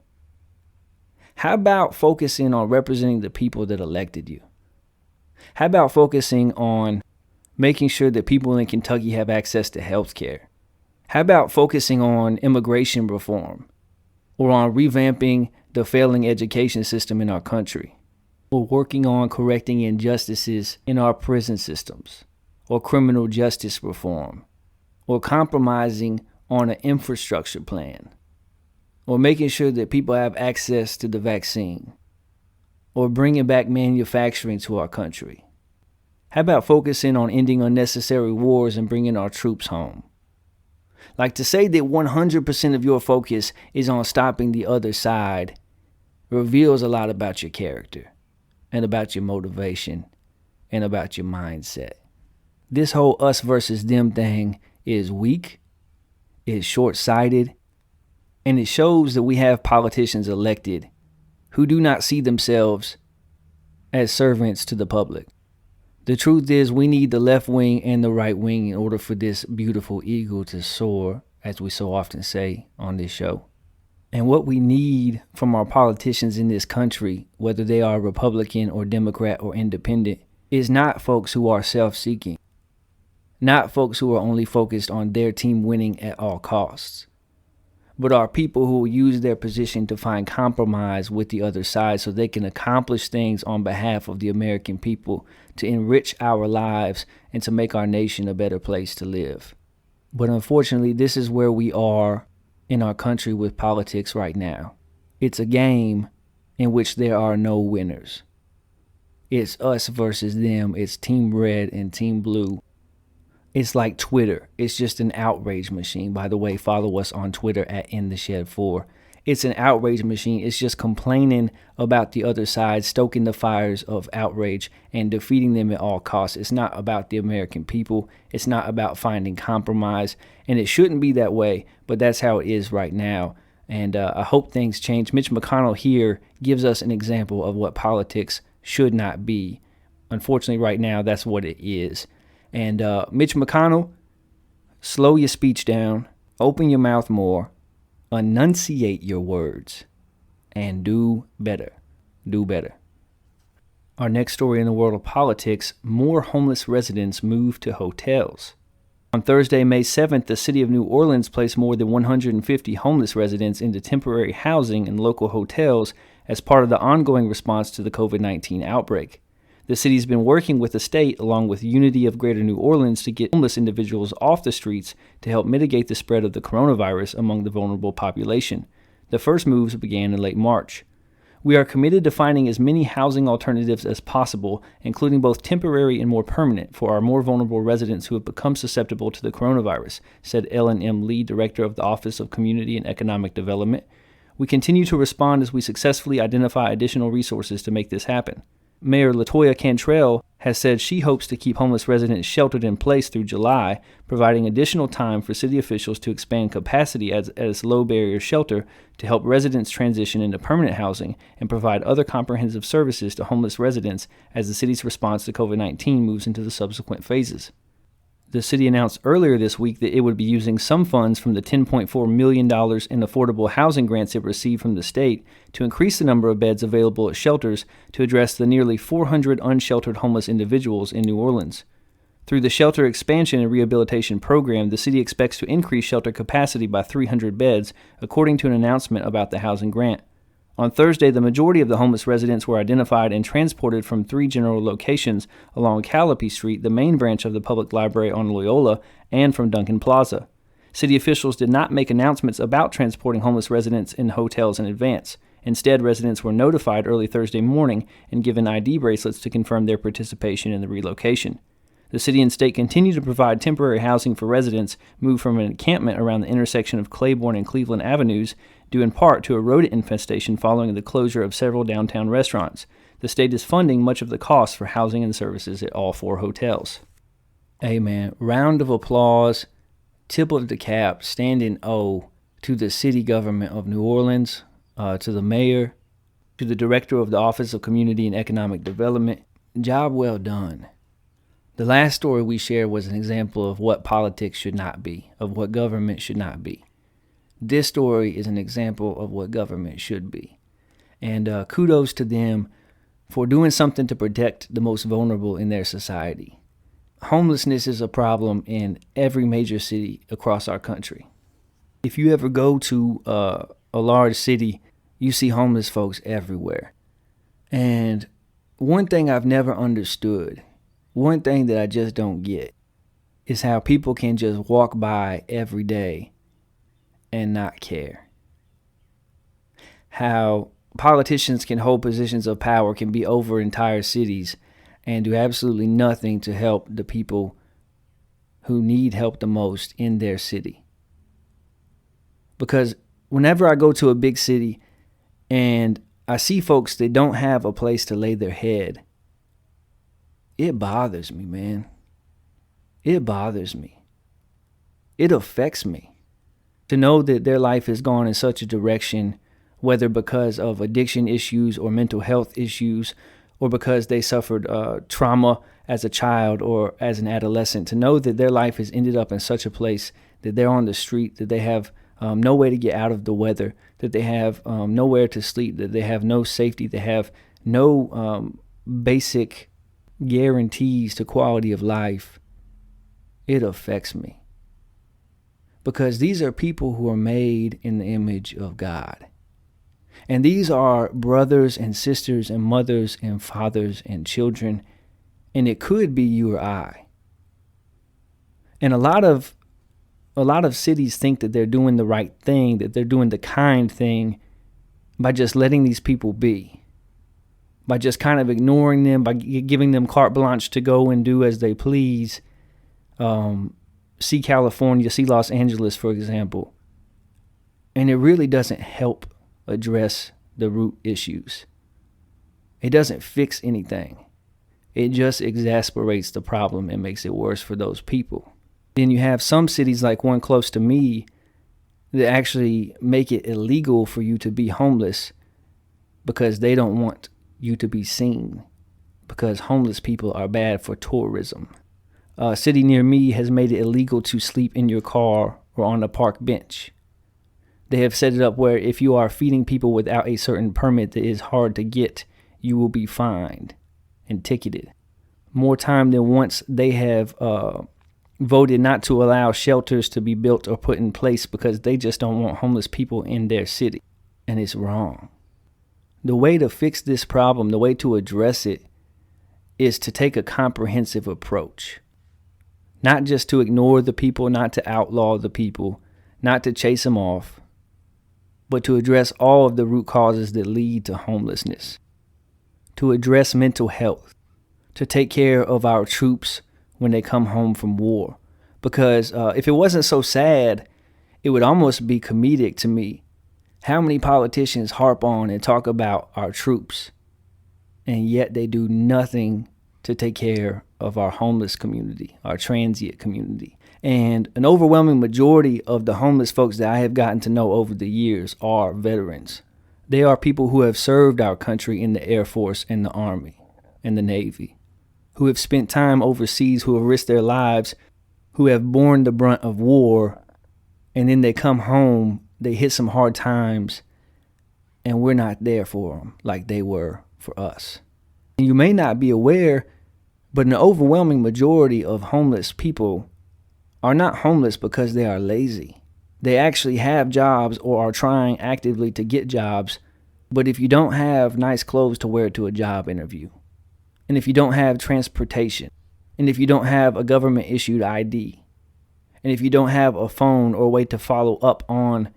[SPEAKER 10] How about focusing on representing the people that elected you? How about focusing on making sure that people in Kentucky have access to health care? How about focusing on immigration reform or on revamping the failing education system in our country, or working on correcting injustices in our prison systems, or criminal justice reform, or compromising on an infrastructure plan, or making sure that people have access to the vaccine, or bringing back manufacturing to our country? How about focusing on ending unnecessary wars and bringing our troops home? Like, to say that 100% of your focus is on stopping the other side reveals a lot about your character and about your motivation and about your mindset. This whole us versus them thing is weak, is short-sighted, and it shows that we have politicians elected who do not see themselves as servants to the public. The truth is, we need the left wing and the right wing in order for this beautiful eagle to soar, as we so often say on this show. And what we need from our politicians in this country, whether they are Republican or Democrat or independent, is not folks who are self-seeking, not folks who are only focused on their team winning at all costs, but are people who will use their position to find compromise with the other side so they can accomplish things on behalf of the American people to enrich our lives and to make our nation a better place to live. But unfortunately, this is where we are in our country with politics right now. It's a game in which there are no winners. It's us versus them. It's Team Red and Team Blue. It's like Twitter. It's just an outrage machine. By the way, follow us on Twitter at InTheShed4. It's an outrage machine. It's just complaining about the other side, stoking the fires of outrage and defeating them at all costs. It's not about the American people. It's not about finding compromise. And it shouldn't be that way, but that's how it is right now. And I hope things change. Mitch McConnell here gives us an example of what politics should not be. Unfortunately, right now, that's what it is. And Mitch McConnell, slow your speech down, open your mouth more, enunciate your words, and do better. Do better. Our next story in the world of politics, more homeless residents move to hotels. On Thursday, May 7th, the city of New Orleans placed more than 150 homeless residents into temporary housing in local hotels as part of the ongoing response to the COVID-19 outbreak. The city's been working with the state, along with Unity of Greater New Orleans, to get homeless individuals off the streets to help mitigate the spread of the coronavirus among the vulnerable population. The first moves began in late March. We are committed to finding as many housing alternatives as possible, including both temporary and more permanent, for our more vulnerable residents who have become susceptible to the coronavirus, said Ellen M. Lee, director of the Office of Community and Economic Development. We continue to respond as we successfully identify additional resources to make this happen. Mayor Latoya Cantrell has said she hopes to keep homeless residents sheltered in place through July, providing additional time for city officials to expand capacity at its low-barrier shelter to help residents transition into permanent housing and provide other comprehensive services to homeless residents as the city's response to COVID-19 moves into the subsequent phases. The city announced earlier this week that it would be using some funds from the $10.4 million in affordable housing grants it received from the state to increase the number of beds available at shelters to address the nearly 400 unsheltered homeless individuals in New Orleans. Through the Shelter Expansion and Rehabilitation Program, the city expects to increase shelter capacity by 300 beds, according to an announcement about the housing grant. On Thursday, the majority of the homeless residents were identified and transported from 3 general locations along Calliope Street, the main branch of the public library on Loyola, and from Duncan Plaza. City officials did not make announcements about transporting homeless residents in hotels in advance. Instead, residents were notified early Thursday morning and given ID bracelets to confirm their participation in the relocation. The city and state continue to provide temporary housing for residents moved from an encampment around the intersection of Claiborne and Cleveland Avenues, due in part to a rodent infestation following the closure of several downtown restaurants. The state is funding much of the cost for housing and services at all 4 hotels. Hey man, round of applause, tip of the cap, standing O to the city government of New Orleans, to the mayor, to the director of the Office of Community and Economic Development. Job well done. The last story we shared was an example of what politics should not be, of what government should not be. This story is an example of what government should be. And kudos to them for doing something to protect the most vulnerable in their society. Homelessness is a problem in every major city across our country. If you ever go to a large city, you see homeless folks everywhere. And one thing I've never understood, one thing that I just don't get, is how people can just walk by every day and not care. How politicians can hold positions of power, can be over entire cities, and do absolutely nothing to help the people who need help the most in their city. Because whenever I go to a big city and I see folks that don't have a place to lay their head, it bothers me, man. It bothers me. It affects me to know that their life has gone in such a direction, whether because of addiction issues or mental health issues, or because they suffered trauma as a child or as an adolescent, to know that their life has ended up in such a place that they're on the street, that they have no way to get out of the weather, that they have nowhere to sleep, that they have no safety, they have no basic guarantees to quality of life. It affects me. Because these are people who are made in the image of God. And these are brothers and sisters and mothers and fathers and children. And it could be you or I. And a lot of cities think that they're doing the right thing, that they're doing the kind thing by just letting these people be. By just kind of ignoring them, by giving them carte blanche to go and do as they please. See California, see Los Angeles, for example. And it really doesn't help address the root issues. It doesn't fix anything. It just exacerbates the problem and makes it worse for those people. Then you have some cities, like one close to me, that actually make it illegal for you to be homeless because they don't want you to be seen, because homeless people are bad for tourism. A city near me has made it illegal to sleep in your car or on a park bench. They have set it up where if you are feeding people without a certain permit that is hard to get, you will be fined and ticketed. More time than once, they have voted not to allow shelters to be built or put in place because they just don't want homeless people in their city. And it's wrong. The way to fix this problem, the way to address it, is to take a comprehensive approach. Not just to ignore the people, not to outlaw the people, not to chase them off, but to address all of the root causes that lead to homelessness. To address mental health. To take care of our troops when they come home from war. Because if it wasn't so sad, it would almost be comedic to me how many politicians harp on and talk about our troops, and yet they do nothing to take care of our homeless community, our transient community. And an overwhelming majority of the homeless folks that I have gotten to know over the years are veterans. They are people who have served our country in the Air Force and the Army and the Navy, who have spent time overseas, who have risked their lives, who have borne the brunt of war, and then they come home, they hit some hard times, and we're not there for them like they were for us. And you may not be aware, but an overwhelming majority of homeless people are not homeless because they are lazy. They actually have jobs or are trying actively to get jobs, but if you don't have nice clothes to wear to a job interview, and if you don't have transportation, and if you don't have a government-issued ID, and if you don't have a phone or a way to follow up on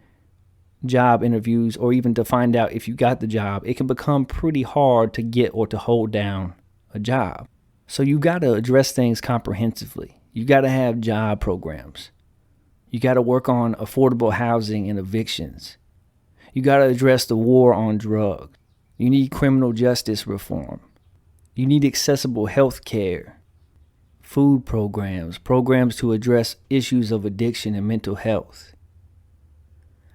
[SPEAKER 10] job interviews or even to find out if you got the job, it can become pretty hard to get or to hold down a job. So you got to address things comprehensively. You got to have job programs. You got to work on affordable housing and evictions. You got to address the war on drugs. You need criminal justice reform. You need accessible health care, food programs, programs to address issues of addiction and mental health.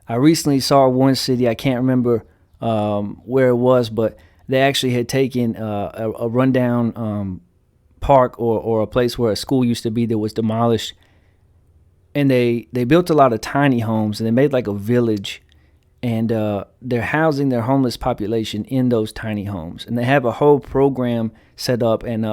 [SPEAKER 10] I recently saw one city, I can't remember where it was, but they actually had taken a rundown park or a place where a school used to be that was demolished, and they built a lot of tiny homes, and they made like a village, and they're housing their homeless population in those tiny homes, and they have a whole program set up, and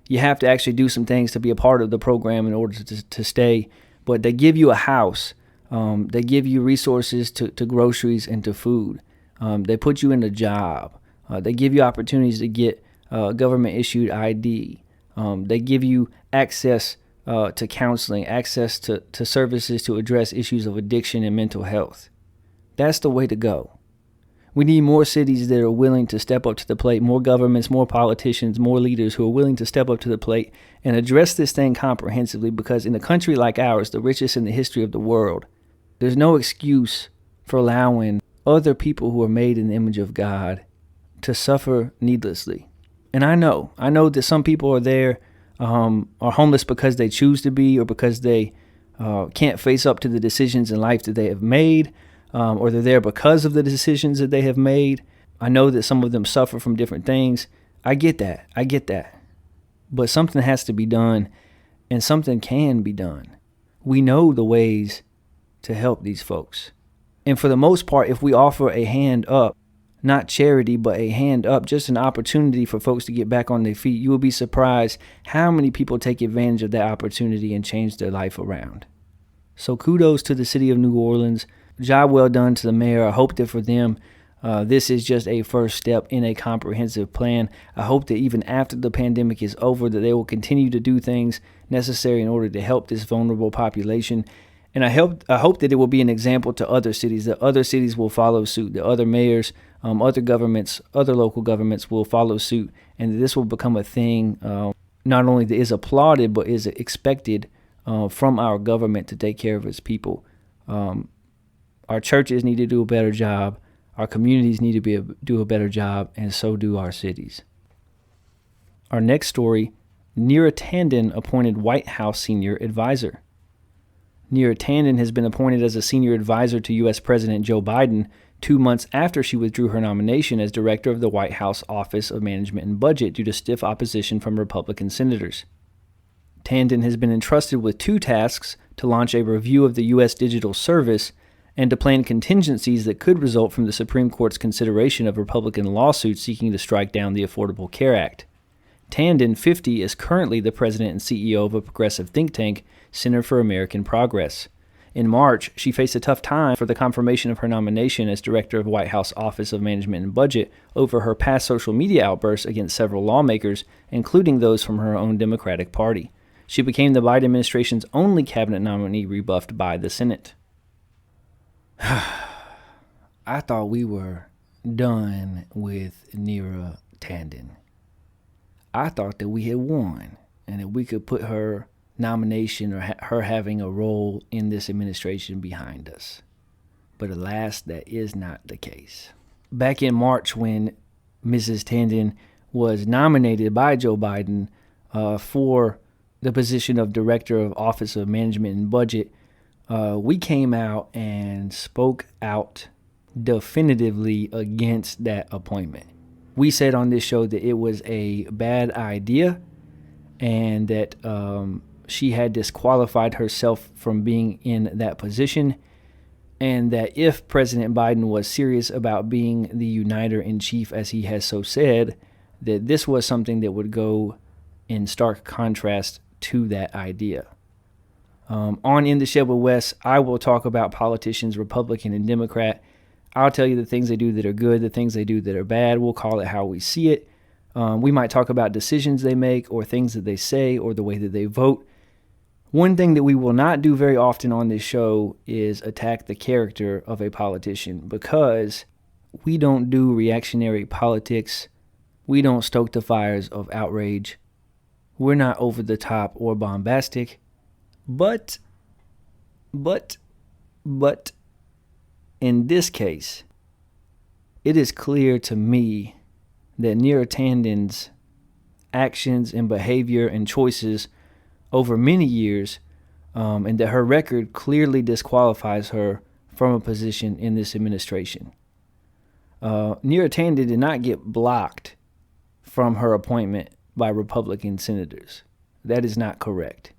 [SPEAKER 10] you have to actually do some things to be a part of the program in order to stay, but they give you a house. They give you resources to groceries and to food. They put you in a job. They give you opportunities to get government-issued ID. They give you access to counseling, access to services to address issues of addiction and mental health. That's the way to go. We need more cities that are willing to step up to the plate, more governments, more politicians, more leaders who are willing to step up to the plate and address this thing comprehensively, because in a country like ours, the richest in the history of the world, there's no excuse for allowing other people who are made in the image of God to suffer needlessly. And I know that some people are there, are homeless because they choose to be, or because they can't face up to the decisions in life that they have made, or they're there because of the decisions that they have made. I know that some of them suffer from different things. I get that. But something has to be done, and something can be done. We know the ways to help these folks. And for the most part, if we offer a hand up, not charity, but a hand up, just an opportunity for folks to get back on their feet, you will be surprised how many people take advantage of that opportunity and change their life around. So kudos to the city of New Orleans. Job well done to the mayor. I hope that for them, this is just a first step in a comprehensive plan. I hope that even after the pandemic is over, that they will continue to do things necessary in order to help this vulnerable population. And I hope that it will be an example to other cities, that other cities will follow suit, that other mayors, other governments, other local governments will follow suit, and that this will become a thing not only that is applauded, but is expected from our government to take care of its people. Our churches need to do a better job. Our communities need to do a better job, and so do our cities. Our next story, Neera Tanden appointed White House senior advisor. Neera Tanden has been appointed as a senior advisor to U.S. President Joe Biden 2 months after she withdrew her nomination as director of the White House Office of Management and Budget due to stiff opposition from Republican senators. Tanden has been entrusted with 2 tasks: to launch a review of the U.S. digital service and to plan contingencies that could result from the Supreme Court's consideration of Republican lawsuits seeking to strike down the Affordable Care Act. Tanden, 50, is currently the president and CEO of a progressive think tank, Center for American Progress. In March, she faced a tough time for the confirmation of her nomination as director of the White House Office of Management and Budget over her past social media outbursts against several lawmakers, including those from her own Democratic Party. She became the Biden administration's only cabinet nominee rebuffed by the Senate. I thought we were done with Neera Tanden. I thought that we had won and that we could put her nomination or her having a role in this administration behind us. But alas, that is not the case. Back in March, when Mrs. Tanden was nominated by Joe Biden for the position of Director of Office of Management and Budget, we came out and spoke out definitively against that appointment. We said on this show that it was a bad idea and that she had disqualified herself from being in that position, and that if President Biden was serious about being the uniter-in-chief, as he has so said, that this was something that would go in stark contrast to that idea. On In the Shed with Wes, I will talk about politicians, Republican and Democrat. I'll tell you the things they do that are good, the things they do that are bad. We'll call it how we see it. We might talk about decisions they make or things that they say or the way that they vote. One thing that we will not do very often on this show is attack the character of a politician, because we don't do reactionary politics. We don't stoke the fires of outrage. We're not over the top or bombastic. But, in this case, it is clear to me that Neera Tanden's actions and behavior and choices over many years, and that her record clearly disqualifies her from a position in this administration. Neera Tanden did not get blocked from her appointment by Republican senators. That is not correct.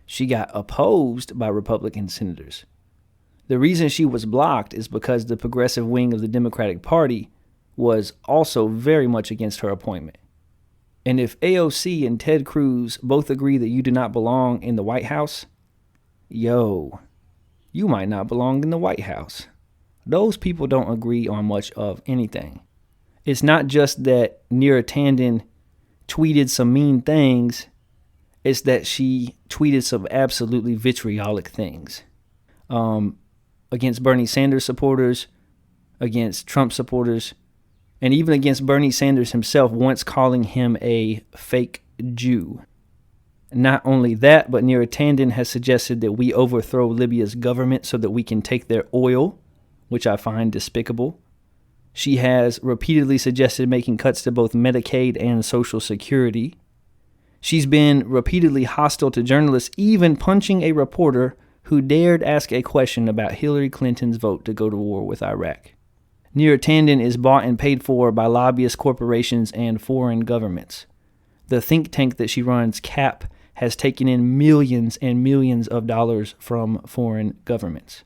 [SPEAKER 10] She got opposed by Republican senators. The reason she was blocked is because the progressive wing of the Democratic Party was also very much against her appointment. And if AOC and Ted Cruz both agree that you do not belong in the White House, you might not belong in the White House. Those people don't agree on much of anything. It's not just that Neera Tanden tweeted some mean things. It's that she tweeted some absolutely vitriolic things against Bernie Sanders supporters, against Trump supporters, and even against Bernie Sanders himself, once calling him a fake Jew. Not only that, but Neera Tanden has suggested that we overthrow Libya's government so that we can take their oil, which I find despicable. She has repeatedly suggested making cuts to both Medicaid and Social Security. She's been repeatedly hostile to journalists, even punching a reporter who dared ask a question about Hillary Clinton's vote to go to war with Iraq. Neera Tanden is bought and paid for by lobbyist corporations and foreign governments. The think tank that she runs, CAP, has taken in millions and millions of dollars from foreign governments.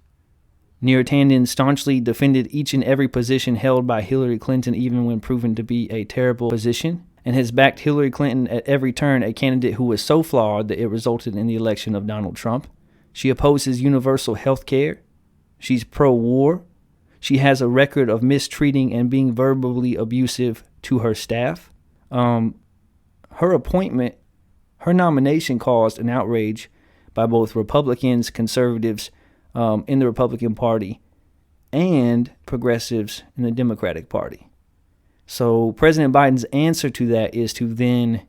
[SPEAKER 10] Neera Tanden staunchly defended each and every position held by Hillary Clinton, even when proven to be a terrible position, and has backed Hillary Clinton at every turn, a candidate who was so flawed that it resulted in the election of Donald Trump. She opposes universal health care. She's pro-war. She has a record of mistreating and being verbally abusive to her staff. Her appointment, her nomination caused an outrage by both Republicans, conservatives in the Republican Party, and progressives in the Democratic Party. So President Biden's answer to that is to then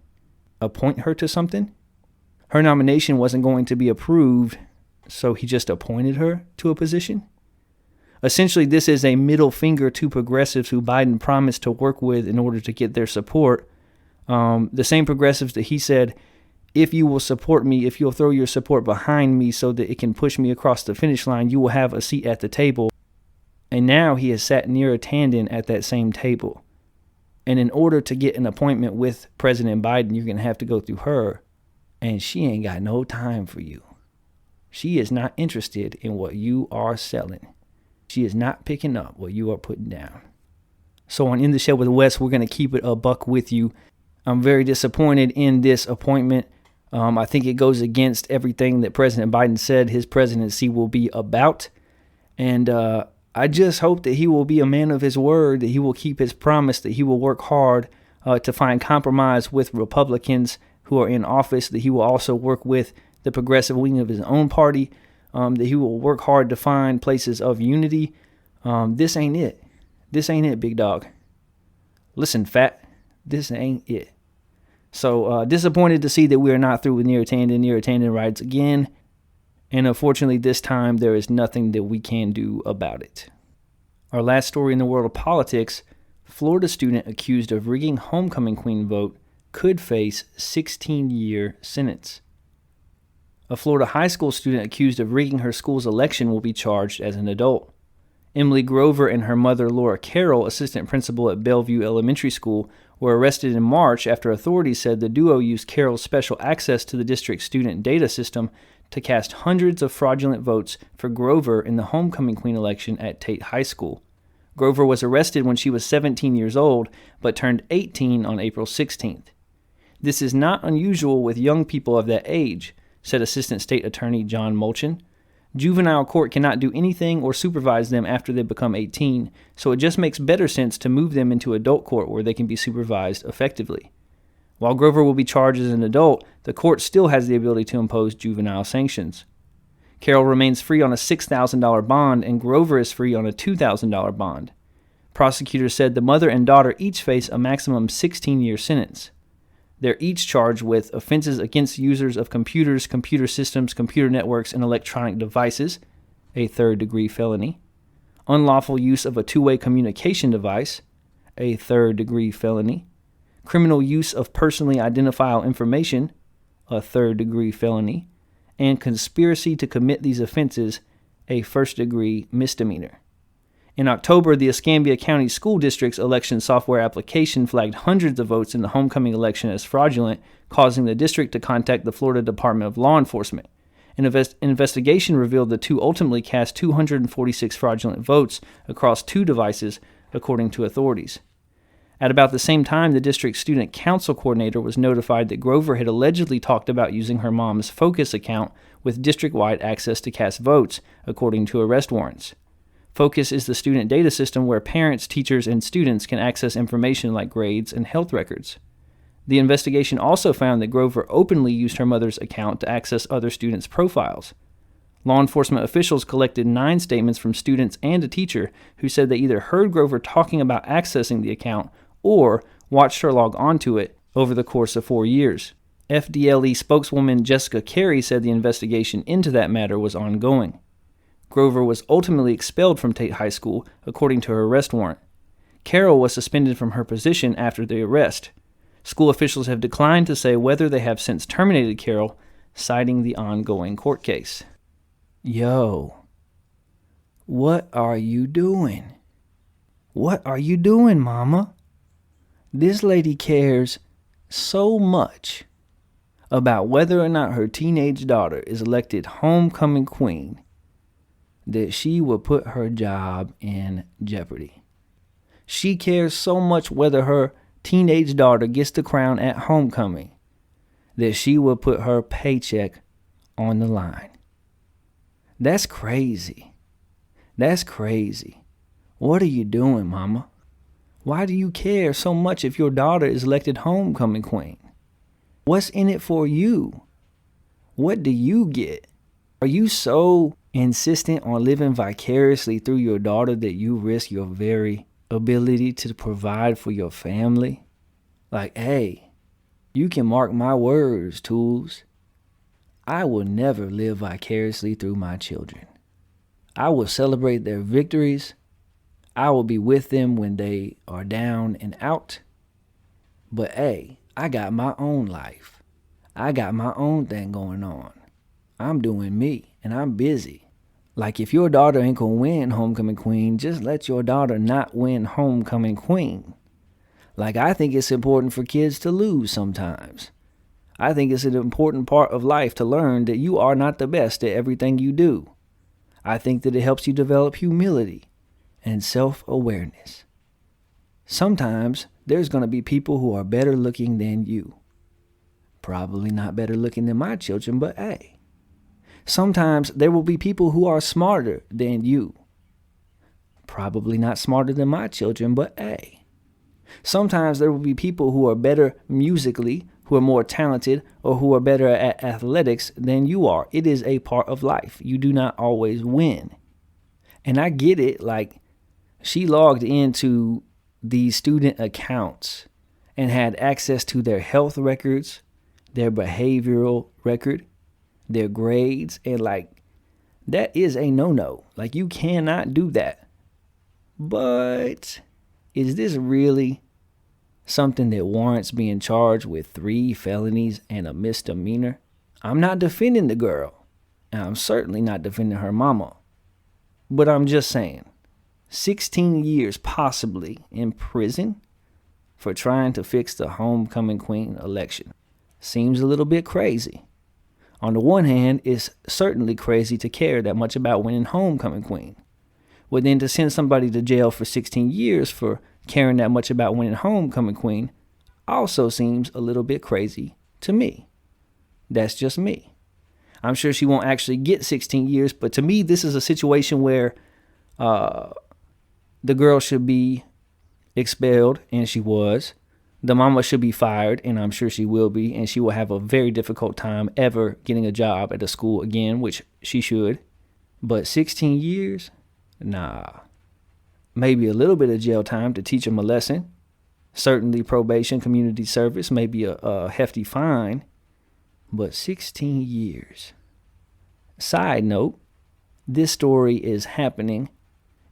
[SPEAKER 10] appoint her to something. Her nomination wasn't going to be approved, so he just appointed her to a position. Essentially, this is a middle finger to progressives who Biden promised to work with in order to get their support. The same progressives that he said, if you will support me, if you'll throw your support behind me so that it can push me across the finish line, you will have a seat at the table. And now he has sat Neera Tanden at that same table. And in order to get an appointment with President Biden, you're going to have to go through her. And she ain't got no time for you. She is not interested in what you are selling. She is not picking up what you are putting down. So on In the Shed with Wes, we're going to keep it a buck with you. I'm very disappointed in this appointment. I think it goes against everything that President Biden said his presidency will be about. And I just hope that he will be a man of his word, that he will keep his promise, that he will work hard to find compromise with Republicans who are in office, that he will also work with the progressive wing of his own party, that he will work hard to find places of unity. This ain't it. This ain't it, big dog. Listen, fat, this ain't it. So disappointed to see that we are not through with Neera Tanden. Neera Tanden rides again. And unfortunately, this time there is nothing that we can do about it. Our last story in the world of politics, Florida student accused of rigging homecoming queen vote could face 16-year sentence. A Florida high school student accused of rigging her school's election will be charged as an adult. Emily Grover and her mother, Laura Carroll, assistant principal at Bellevue Elementary School, were arrested in March after authorities said the duo used Carroll's special access to the district's student data system to cast hundreds of fraudulent votes for Grover in the homecoming queen election at Tate High School. Grover was arrested when she was 17 years old, but turned 18 on April 16th. This is not unusual with young people of that age, said Assistant State Attorney John Mulchin. Juvenile court cannot do anything or supervise them after they become 18, so it just makes better sense to move them into adult court where they can be supervised effectively. While Grover will be charged as an adult, the court still has the ability to impose juvenile sanctions. Carroll remains free on a $6,000 bond, and Grover is free on a $2,000 bond. Prosecutors said the mother and daughter each face a maximum 16-year sentence. They're each charged with offenses against users of computers, computer systems, computer networks, and electronic devices, a third-degree felony, unlawful use of a two-way communication device, a third-degree felony, criminal use of personally identifiable information, a third-degree felony, and conspiracy to commit these offenses, a first-degree misdemeanor. In October, the Escambia County School District's election software application flagged hundreds of votes in the homecoming election as fraudulent, causing the district to contact the Florida Department of Law Enforcement. An investigation revealed the two ultimately cast 246 fraudulent votes across two devices, according to authorities. At about the same time, the district's student council coordinator was notified that Grover had allegedly talked about using her mom's Focus account with district-wide access to cast votes, according to arrest warrants. Focus is the student data system where parents, teachers, and students can access information like grades and health records. The investigation also found that Grover openly used her mother's account to access other students' profiles. Law enforcement officials collected 9 statements from students and a teacher who said they either heard Grover talking about accessing the account or watched her log onto it over the course of 4 years. FDLE spokeswoman Jessica Carey said the investigation into that matter was ongoing. Grover was ultimately expelled from Tate High School, according to her arrest warrant. Carroll was suspended from her position after the arrest. School officials have declined to say whether they have since terminated Carroll, citing the ongoing court case. Yo, what are you doing? What are you doing, Mama? This lady cares so much about whether or not her teenage daughter is elected homecoming queen that she will put her job in jeopardy. She cares so much whether her teenage daughter gets the crown at homecoming that she will put her paycheck on the line. That's crazy. That's crazy. What are you doing, Mama? Why do you care so much if your daughter is elected homecoming queen? What's in it for you? What do you get? Are you so insistent on living vicariously through your daughter that you risk your very ability to provide for your family? Like, hey, you can mark my words, Tools. I will never live vicariously through my children. I will celebrate their victories. I will be with them when they are down and out. But hey, I got my own life. I got my own thing going on. I'm doing me, and I'm busy. Like, if your daughter ain't gonna win Homecoming Queen, just let your daughter not win Homecoming Queen. Like, I think it's important for kids to lose sometimes. I think it's an important part of life to learn that you are not the best at everything you do. I think that it helps you develop humility and self-awareness. Sometimes there's going to be people who are better looking than you. Probably not better looking than my children, but hey. Sometimes there will be people who are smarter than you. Probably not smarter than my children, but hey. Sometimes there will be people who are better musically, who are more talented, or who are better at athletics than you are. It is a part of life. You do not always win. And I get it, like, she logged into these student accounts and had access to their health records, their behavioral record, their grades, and like, that is a no-no. Like, you cannot do that. But is this really something that warrants being charged with 3 felonies and a misdemeanor? I'm not defending the girl, and I'm certainly not defending her mama. But I'm just saying, 16 years possibly in prison for trying to fix the Homecoming Queen election seems a little bit crazy. On the one hand, it's certainly crazy to care that much about winning Homecoming Queen. But then to send somebody to jail for 16 years for caring that much about winning Homecoming Queen also seems a little bit crazy to me. That's just me. I'm sure she won't actually get 16 years, but to me, this is a situation where the girl should be expelled, and she was. The mama should be fired, and I'm sure she will be, and she will have a very difficult time ever getting a job at a school again, which she should. But 16 years? Nah. Maybe a little bit of jail time to teach them a lesson. Certainly probation, community service, maybe a hefty fine. But 16 years. Side note, this story is happening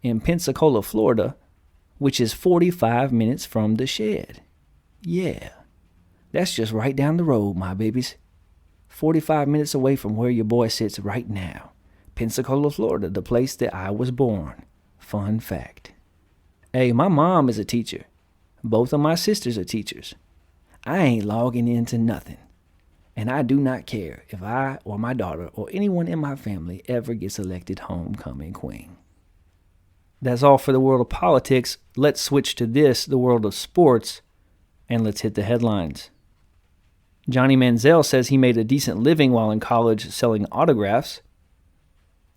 [SPEAKER 10] in Pensacola, Florida, which is 45 minutes from the shed. Yeah, that's just right down the road, my babies. 45 minutes away from where your boy sits right now. Pensacola, Florida, the place that I was born. Fun fact. Hey, my mom is a teacher. Both of my sisters are teachers. I ain't logging into nothing. And I do not care if I or my daughter or anyone in my family ever gets elected Homecoming Queen. That's all for the world of politics. Let's switch to this, the world of sports. And let's hit the headlines. Johnny Manziel says he made a decent living while in college selling autographs.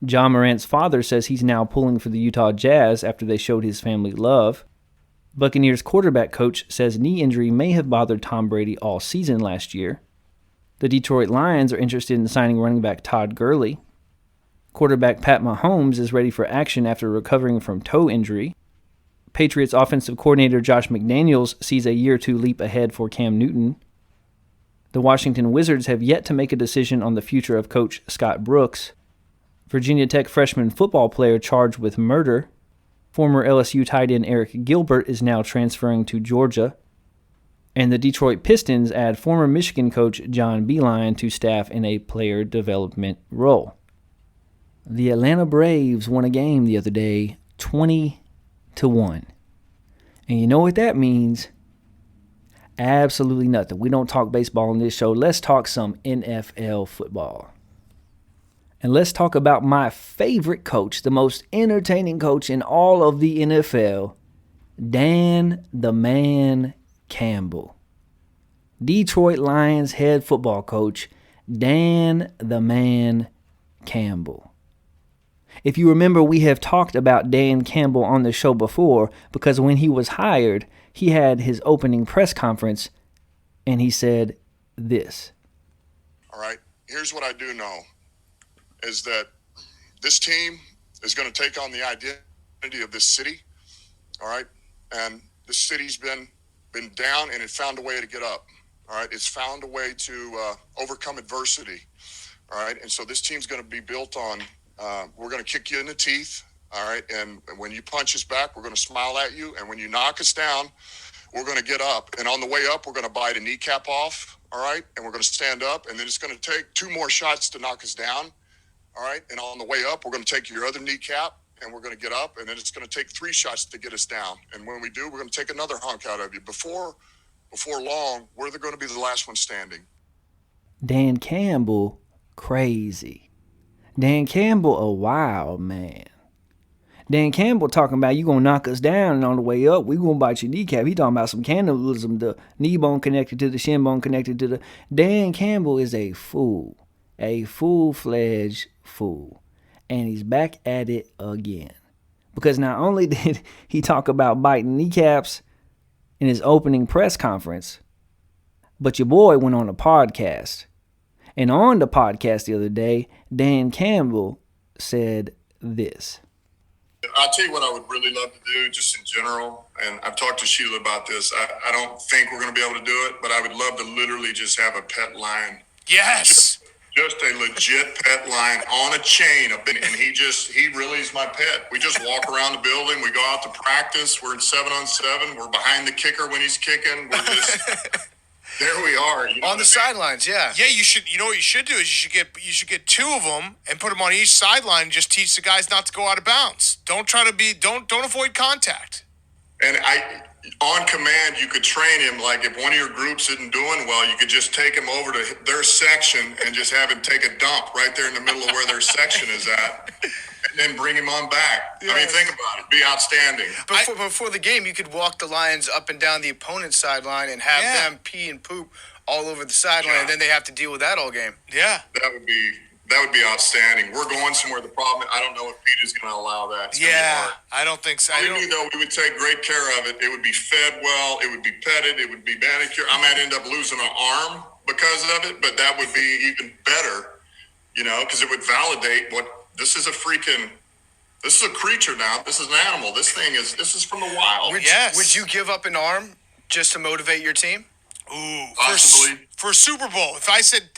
[SPEAKER 10] Ja Morant's father says he's now pulling for the Utah Jazz after they showed his family love. Buccaneers quarterback coach says knee injury may have bothered Tom Brady all season last year. The Detroit Lions are interested in signing running back Todd Gurley. Quarterback Pat Mahomes is ready for action after recovering from toe injury. Patriots offensive coordinator Josh McDaniels sees a year or two leap ahead for Cam Newton. The Washington Wizards have yet to make a decision on the future of coach Scott Brooks. Virginia Tech freshman football player charged with murder. Former LSU tight end Eric Gilbert is now transferring to Georgia. And the Detroit Pistons add former Michigan coach John Beilein to staff in a player development role. The Atlanta Braves won a game the other day, 20-1. And you know what that means? Absolutely nothing. We don't talk baseball on this show. Let's talk some NFL football. And let's talk about my favorite coach, the most entertaining coach in all of the NFL, Dan the Man Campbell. Detroit Lions head football coach, Dan the Man Campbell. If you remember, we have talked about Dan Campbell on the show before because when he was hired, he had his opening press conference and he said this.
[SPEAKER 4] All right, here's what I do know is that this team is going to take on the identity of this city, all right? And the city's been down and it found a way to get up, all right? It's found a way to overcome adversity, all right? And so this team's going to be built on We're going to kick you in the teeth. All right. And when you punch us back, we're going to smile at you. And when you knock us down, we're going to get up. And on the way up, we're going to bite a kneecap off. All right. And we're going to stand up. And then it's going to take 2 more shots to knock us down. All right. And on the way up, we're going to take your other kneecap and we're going to get up. And then it's going to take 3 shots to get us down. And when we do, we're going to take another hunk out of you. Before long, we're going to be the last one standing.
[SPEAKER 10] Dan Campbell, crazy. Dan Campbell, a wild man. Dan Campbell talking about you gonna knock us down, and on the way up, we gonna bite your kneecap. He talking about some cannibalism, the knee bone connected to the shin bone connected to the... Dan Campbell is a fool. A full-fledged fool. And he's back at it again. Because not only did he talk about biting kneecaps in his opening press conference, but your boy went on a podcast. And on the podcast the other day, Dan Campbell said this.
[SPEAKER 4] I'll tell you what I would really love to do just in general, and I've talked to Sheila about this. I don't think we're going to be able to do it, but I would love to literally just have a pet lion.
[SPEAKER 1] Yes!
[SPEAKER 4] Just a legit pet lion on a chain. And he really is my pet. We just walk around the building. We go out to practice. We're in 7-on-7. We're behind the kicker when he's kicking. We're just... There we are.
[SPEAKER 16] On the sidelines, yeah.
[SPEAKER 1] Yeah, you should. You know what you should do is you should get 2 of them and put them on each sideline and just teach the guys not to go out of bounds. Don't avoid contact.
[SPEAKER 4] And on command, you could train him. Like if one of your groups isn't doing well, you could just take him over to their section and just have him take a dump right there in the middle of where their section is at. And then bring him on back. Yes. I mean, think about it. Be outstanding.
[SPEAKER 16] Before the game, you could walk the Lions up and down the opponent's sideline and have them pee and poop all over the sideline, and then they have to deal with that all game.
[SPEAKER 1] Yeah.
[SPEAKER 4] That would be outstanding. We're going somewhere. The problem, I don't know if Pete is going to allow that.
[SPEAKER 1] I don't think so.
[SPEAKER 4] We would take great care of it. It would be fed well. It would be petted. It would be manicured. I might end up losing an arm because of it, but that would be even better, because it would validate what this is a creature now. This is an animal. This is from the wild.
[SPEAKER 16] Would you give up an arm just to motivate your team?
[SPEAKER 1] Ooh,
[SPEAKER 4] possibly.
[SPEAKER 1] For Super Bowl. If I said,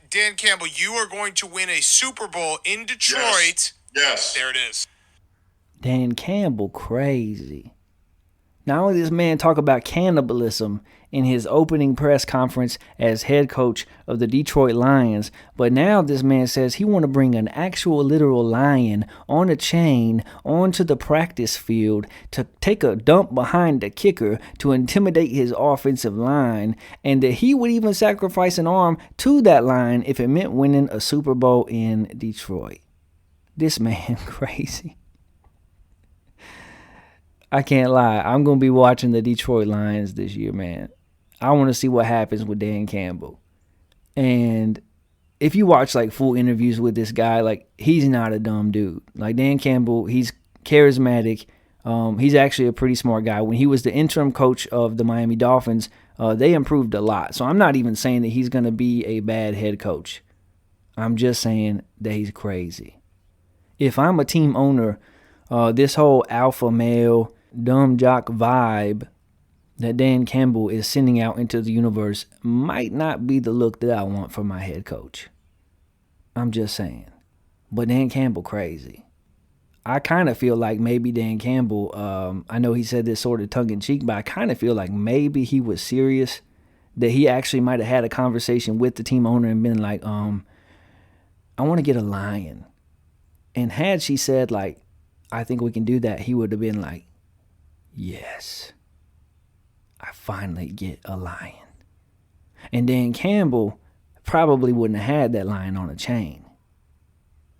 [SPEAKER 1] Dan Campbell, you are going to win a Super Bowl in Detroit.
[SPEAKER 4] Yes.
[SPEAKER 1] There it is.
[SPEAKER 10] Dan Campbell, crazy. Not only does this man talk about cannibalism in his opening press conference as head coach of the Detroit Lions, but now this man says he want to bring an actual literal lion on a chain onto the practice field to take a dump behind the kicker to intimidate his offensive line, and that he would even sacrifice an arm to that lion if it meant winning a Super Bowl in Detroit. This man crazy. I can't lie. I'm going to be watching the Detroit Lions this year, man. I want to see what happens with Dan Campbell. And if you watch full interviews with this guy, he's not a dumb dude. Dan Campbell, he's charismatic. He's actually a pretty smart guy. When he was the interim coach of the Miami Dolphins, they improved a lot. So I'm not even saying that he's going to be a bad head coach. I'm just saying that he's crazy. If I'm a team owner, this whole alpha male, dumb jock vibe that Dan Campbell is sending out into the universe might not be the look that I want for my head coach. I'm just saying. But Dan Campbell crazy. I kind of feel like maybe Dan Campbell, I know he said this sort of tongue-in-cheek, but I kind of feel like maybe he was serious, that he actually might have had a conversation with the team owner and been like, I want to get a lion. And had she said, I think we can do that, he would have been like, yes, I finally get a lion. And Dan Campbell probably wouldn't have had that lion on a chain.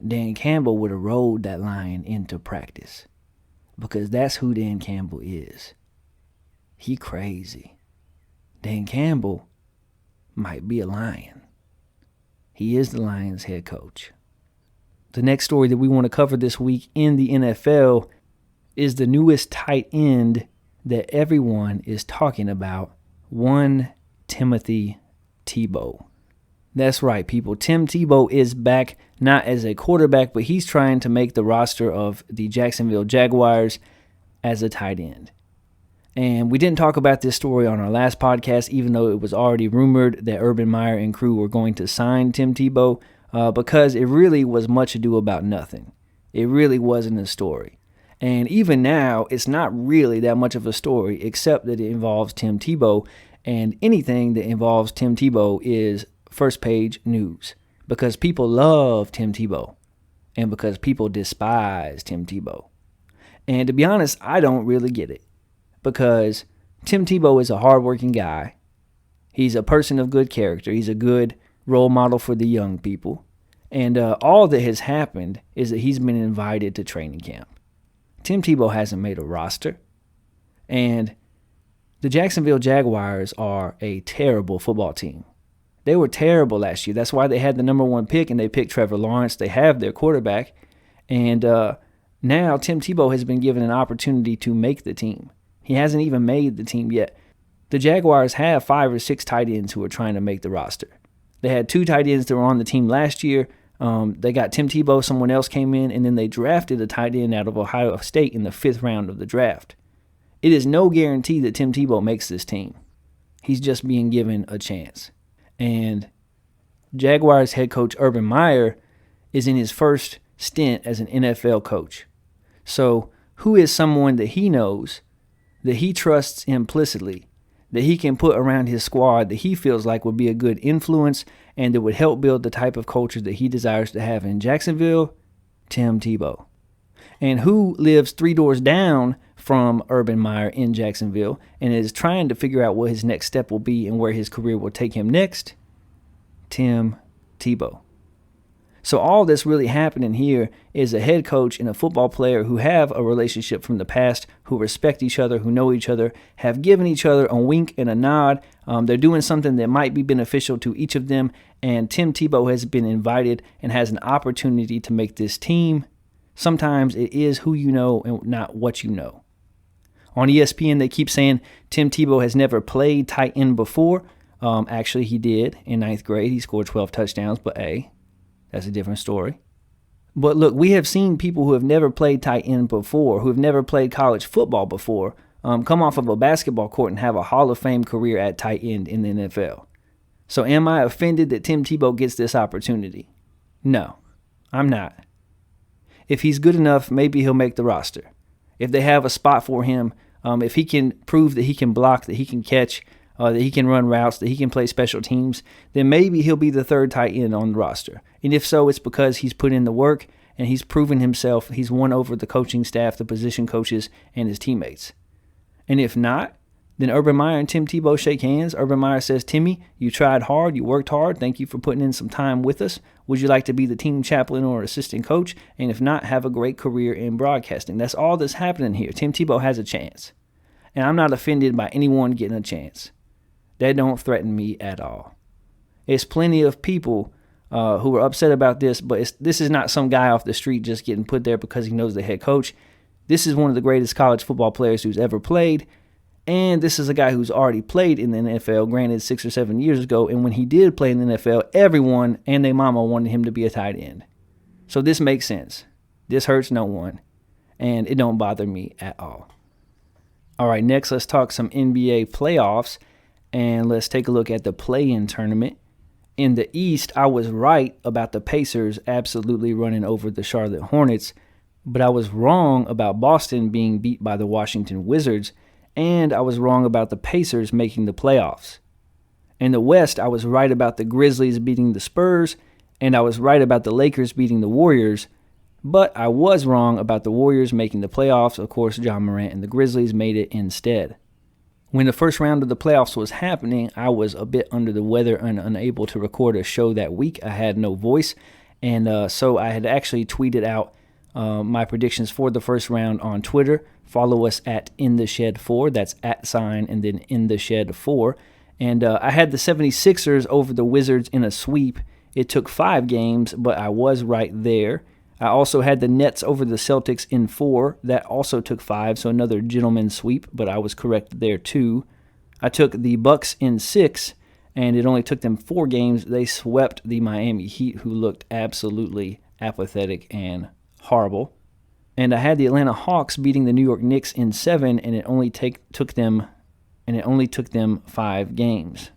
[SPEAKER 10] Dan Campbell would have rode that lion into practice, because that's who Dan Campbell is. He crazy. Dan Campbell might be a lion. He is the Lions head coach. The next story that we want to cover this week in the NFL is the newest tight end that everyone is talking about, one Timothy Tebow. That's right, people. Tim Tebow is back, not as a quarterback, but he's trying to make the roster of the Jacksonville Jaguars as a tight end. And we didn't talk about this story on our last podcast, even though it was already rumored that Urban Meyer and crew were going to sign Tim Tebow. because it really was much ado about nothing. It really wasn't a story. And even now, it's not really that much of a story, except that it involves Tim Tebow, and anything that involves Tim Tebow is first page news, because people love Tim Tebow, and because people despise Tim Tebow. And to be honest, I don't really get it, because Tim Tebow is a hardworking guy. He's a person of good character. He's a good role model for the young people. And all that has happened is that he's been invited to training camp. Tim Tebow hasn't made a roster. And the Jacksonville Jaguars are a terrible football team. They were terrible last year. That's why they had the number 1 pick, and they picked Trevor Lawrence. They have their quarterback. And now Tim Tebow has been given an opportunity to make the team. He hasn't even made the team yet. The Jaguars have 5 or 6 tight ends who are trying to make the roster. They had 2 tight ends that were on the team last year. They got Tim Tebow, someone else came in, and then they drafted a tight end out of Ohio State in the 5th round of the draft. It is no guarantee that Tim Tebow makes this team. He's just being given a chance. And Jaguars head coach Urban Meyer is in his first stint as an NFL coach. So who is someone that he knows, that he trusts implicitly, that he can put around his squad that he feels like would be a good influence and that would help build the type of culture that he desires to have in Jacksonville? Tim Tebow. And who lives 3 doors down from Urban Meyer in Jacksonville and is trying to figure out what his next step will be and where his career will take him next? Tim Tebow. So all that's really happening here is a head coach and a football player who have a relationship from the past, who respect each other, who know each other, have given each other a wink and a nod. They're doing something that might be beneficial to each of them, and Tim Tebow has been invited and has an opportunity to make this team. Sometimes it is who you know and not what you know. On ESPN, they keep saying Tim Tebow has never played tight end before. Actually, he did in 9th grade. He scored 12 touchdowns, but that's a different story. But look, we have seen people who have never played tight end before, who have never played college football before, come off of a basketball court and have a Hall of Fame career at tight end in the NFL. So am I offended that Tim Tebow gets this opportunity? No, I'm not. If he's good enough, maybe he'll make the roster. If they have a spot for him, if he can prove that he can block, that he can catch, that he can run routes, that he can play special teams, then maybe he'll be the 3rd tight end on the roster. And if so, it's because he's put in the work and he's proven himself. He's won over the coaching staff, the position coaches, and his teammates. And if not, then Urban Meyer and Tim Tebow shake hands. Urban Meyer says, Timmy, you tried hard, you worked hard. Thank you for putting in some time with us. Would you like to be the team chaplain or assistant coach? And if not, have a great career in broadcasting. That's all that's happening here. Tim Tebow has a chance. And I'm not offended by anyone getting a chance. That don't threaten me at all. It's plenty of people who are upset about this, but this is not some guy off the street just getting put there because he knows the head coach. This is one of the greatest college football players who's ever played, and this is a guy who's already played in the NFL, granted 6 or 7 years ago, and when he did play in the NFL, everyone and their mama wanted him to be a tight end. So this makes sense. This hurts no one, and it don't bother me at all. All right, next let's talk some NBA playoffs. And let's take a look at the play-in tournament. In the East, I was right about the Pacers absolutely running over the Charlotte Hornets, but I was wrong about Boston being beat by the Washington Wizards, and I was wrong about the Pacers making the playoffs. In the West, I was right about the Grizzlies beating the Spurs, and I was right about the Lakers beating the Warriors, but I was wrong about the Warriors making the playoffs. Of course, John Morant and the Grizzlies made it instead. When the first round of the playoffs was happening, I was a bit under the weather and unable to record a show that week. I had no voice, and so I had actually tweeted out my predictions for the first round on Twitter. Follow us at InTheShed4. That's @ and then InTheShed4. And I had the 76ers over the Wizards in a sweep. It took 5 games, but I was right there. I also had the Nets over the Celtics in 4. That also took 5, so another gentleman's sweep, but I was correct there too. I took the Bucks in 6, and it only took them 4 games. They swept the Miami Heat, who looked absolutely apathetic and horrible. And I had the Atlanta Hawks beating the New York Knicks in 7, and it only took them 5 games.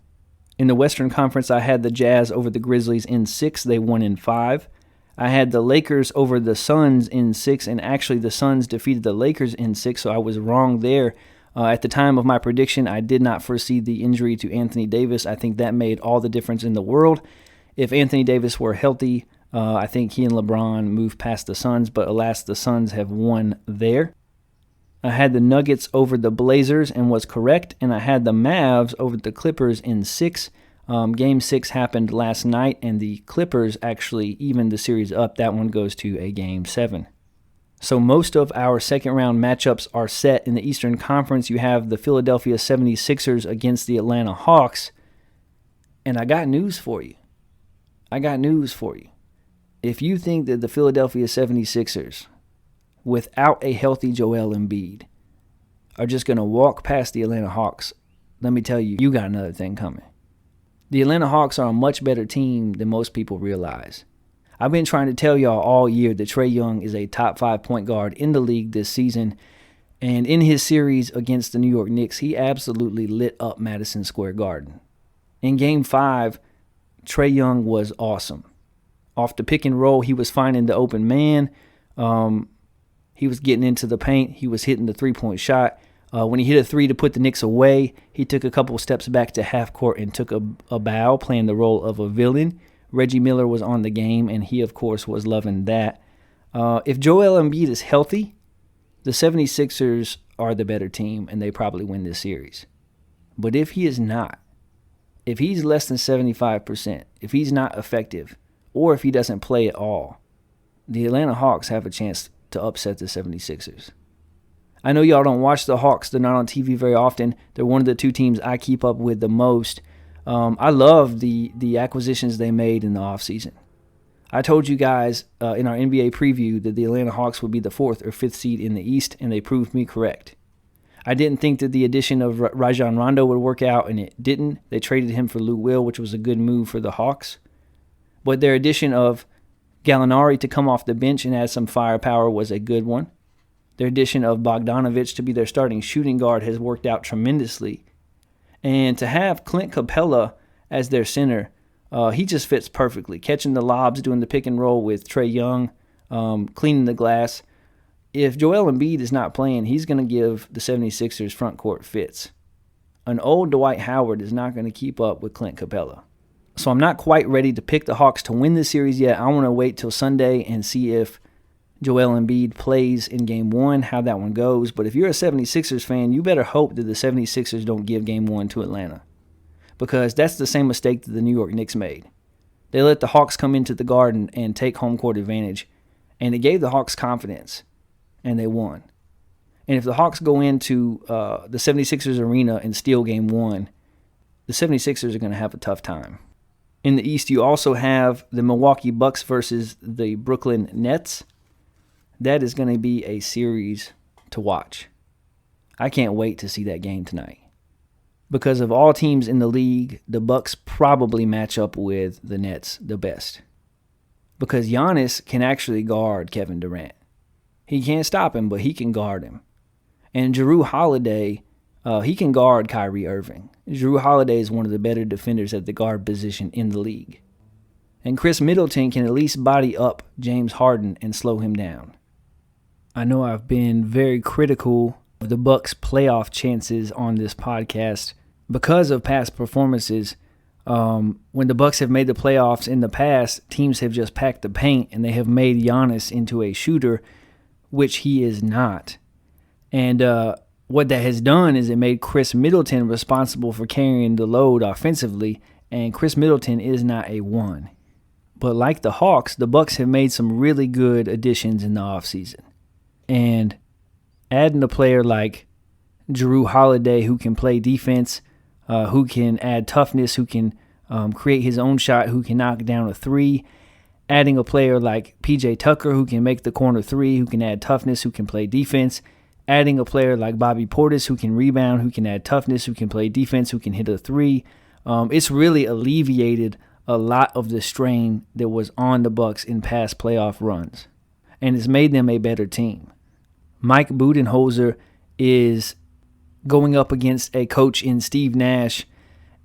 [SPEAKER 10] In the Western Conference, I had the Jazz over the Grizzlies in 6. They won in 5. I had the Lakers over the Suns in 6, and actually the Suns defeated the Lakers in 6, so I was wrong there. At the time of my prediction, I did not foresee the injury to Anthony Davis. I think that made all the difference in the world. If Anthony Davis were healthy, I think he and LeBron moved past the Suns, but alas, the Suns have won there. I had the Nuggets over the Blazers and was correct, and I had the Mavs over the Clippers in 6. Game 6 happened last night, and the Clippers actually evened the series up. That one goes to a Game 7. So most of our second-round matchups are set. In the Eastern Conference, you have the Philadelphia 76ers against the Atlanta Hawks. And I got news for you. If you think that the Philadelphia 76ers, without a healthy Joel Embiid, are just going to walk past the Atlanta Hawks, let me tell you, you got another thing coming. The Atlanta Hawks are a much better team than most people realize. I've been trying to tell y'all all year that Trae Young is a top 5 point guard in the league this season. And in his series against the New York Knicks, he absolutely lit up Madison Square Garden. In Game 5, Trae Young was awesome. Off the pick and roll, he was finding the open man. He was getting into the paint. He was hitting the three-point shot. When he hit a three to put the Knicks away, he took a couple steps back to half court and took a bow, playing the role of a villain. Reggie Miller was on the game, and he, of course, was loving that. If Joel Embiid is healthy, the 76ers are the better team, and they probably win this series. But if he is not, if he's less than 75%, if he's not effective, or if he doesn't play at all, the Atlanta Hawks have a chance to upset the 76ers. I know y'all don't watch the Hawks. They're not on TV very often. They're one of the 2 teams I keep up with the most. I love the acquisitions they made in the offseason. I told you guys in our NBA preview that the Atlanta Hawks would be the 4th or 5th seed in the East, and they proved me correct. I didn't think that the addition of Rajon Rondo would work out, and it didn't. They traded him for Lou Will, which was a good move for the Hawks. But their addition of Gallinari to come off the bench and add some firepower was a good one. Their addition of Bogdanović to be their starting shooting guard has worked out tremendously. And to have Clint Capella as their center, he just fits perfectly. Catching the lobs, doing the pick and roll with Trae Young, cleaning the glass. If Joel Embiid is not playing, he's going to give the 76ers front court fits. An old Dwight Howard is not going to keep up with Clint Capella. So I'm not quite ready to pick the Hawks to win this series yet. I want to wait till Sunday and see if Joel Embiid plays in Game 1, how that one goes. But if you're a 76ers fan, you better hope that the 76ers don't give Game 1 to Atlanta, because that's the same mistake that the New York Knicks made. They let the Hawks come into the Garden and take home court advantage, and it gave the Hawks confidence, and they won. And if the Hawks go into the 76ers arena and steal Game 1, the 76ers are going to have a tough time. In the East, you also have the Milwaukee Bucks versus the Brooklyn Nets. That is going to be a series to watch. I can't wait to see that game tonight. Because of all teams in the league, the Bucks probably match up with the Nets the best. Because Giannis can actually guard Kevin Durant. He can't stop him, but he can guard him. And Jrue Holiday, he can guard Kyrie Irving. Jrue Holiday is one of the better defenders at the guard position in the league. And Chris Middleton can at least body up James Harden and slow him down. I know I've been very critical of the Bucks' playoff chances on this podcast because of past performances. When the Bucks have made the playoffs in the past, teams have just packed the paint and they have made Giannis into a shooter, which he is not. And what that has done is it made Chris Middleton responsible for carrying the load offensively, and Chris Middleton is not a one. But like the Hawks, the Bucks have made some really good additions in the offseason. And adding a player like Jrue Holiday, who can play defense, who can add toughness, who can create his own shot, who can knock down a three. Adding a player like P.J. Tucker, who can make the corner three, who can add toughness, who can play defense. Adding a player like Bobby Portis, who can rebound, who can add toughness, who can play defense, who can hit a three. It's really alleviated a lot of the strain that was on the Bucks in past playoff runs. And it's made them a better team. Mike Budenholzer is going up against a coach in Steve Nash,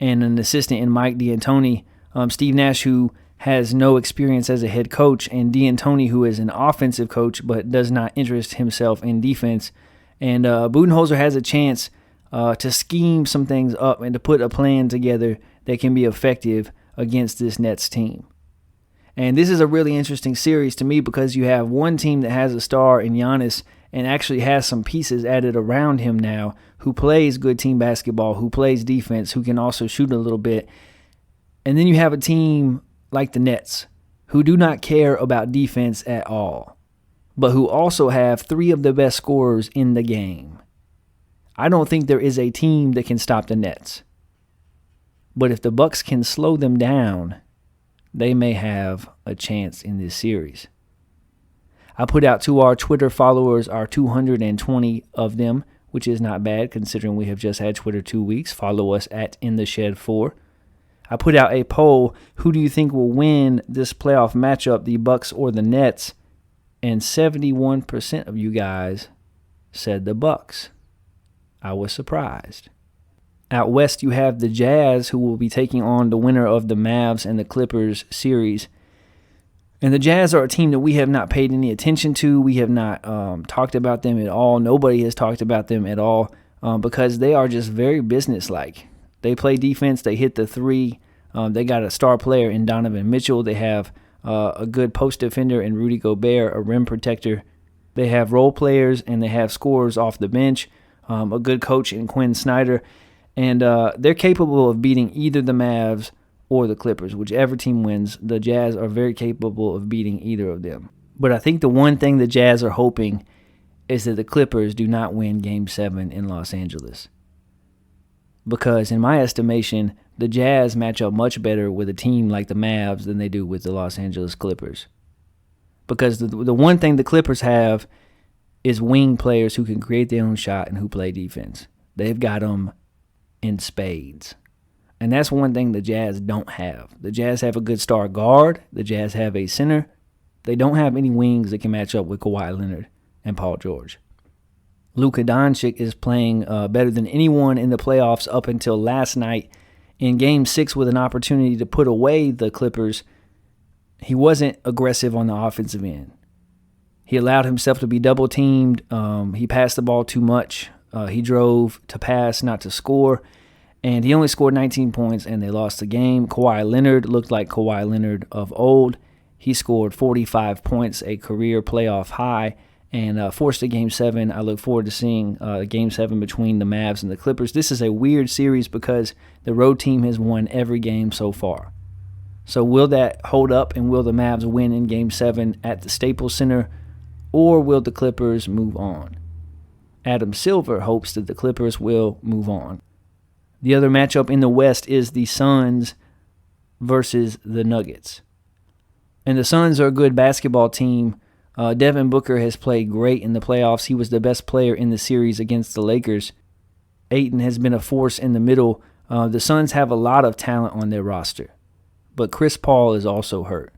[SPEAKER 10] and an assistant in Mike D'Antoni. Steve Nash, who has no experience as a head coach, and D'Antoni, who is an offensive coach but does not interest himself in defense. And Budenholzer has a chance to scheme some things up and to put a plan together that can be effective against this Nets team. And this is a really interesting series to me because you have one team that has a star in Giannis and actually has some pieces added around him now who plays good team basketball, who plays defense, who can also shoot a little bit. And then you have a team like the Nets who do not care about defense at all, but who also have 3 of the best scorers in the game. I don't think there is a team that can stop the Nets. But if the Bucks can slow them down, they may have a chance in this series. I put out to our Twitter followers, our 220 of them, which is not bad considering we have just had Twitter 2 weeks. Follow us at InTheShed4. I put out a poll, who do you think will win this playoff matchup, the Bucks or the Nets? And 71% of you guys said the Bucks. I was surprised. Out west, you have the Jazz, who will be taking on the winner of the Mavs and the Clippers series. And the Jazz are a team that we have not paid any attention to. We have not talked about them at all. Nobody has talked about them at all because they are just very businesslike. They play defense. They hit the 3. They got a star player in Donovan Mitchell. They have a good post defender in Rudy Gobert, a rim protector. They have role players and they have scorers off the bench, a good coach in Quinn Snyder. And they're capable of beating either the Mavs or the Clippers. Whichever team wins, the Jazz are very capable of beating either of them. But I think the one thing the Jazz are hoping is that the Clippers do not win Game 7 in Los Angeles. Because in my estimation, the Jazz match up much better with a team like the Mavs than they do with the Los Angeles Clippers. Because the one thing the Clippers have is wing players who can create their own shot and who play defense. They've got them in spades. And that's one thing the Jazz don't have. The Jazz have a good star guard. The Jazz have a center. They don't have any wings that can match up with Kawhi Leonard and Paul George. Luka Doncic is playing better than anyone in the playoffs up until last night. In Game 6, with an opportunity to put away the Clippers, he wasn't aggressive on the offensive end. He allowed himself to be double-teamed. He passed the ball too much. He drove to pass, not to score. And he only scored 19 points, and they lost the game. Kawhi Leonard looked like Kawhi Leonard of old. He scored 45 points, a career playoff high, and forced a Game 7. I look forward to seeing Game 7 between the Mavs and the Clippers. This is a weird series because the road team has won every game so far. So will that hold up, and will the Mavs win in Game 7 at the Staples Center, or will the Clippers move on? Adam Silver hopes that the Clippers will move on. The other matchup in the West is the Suns versus the Nuggets. And the Suns are a good basketball team. Devin Booker has played great in the playoffs. He was the best player in the series against the Lakers. Ayton has been a force in the middle. The Suns have a lot of talent on their roster. But Chris Paul is also hurt.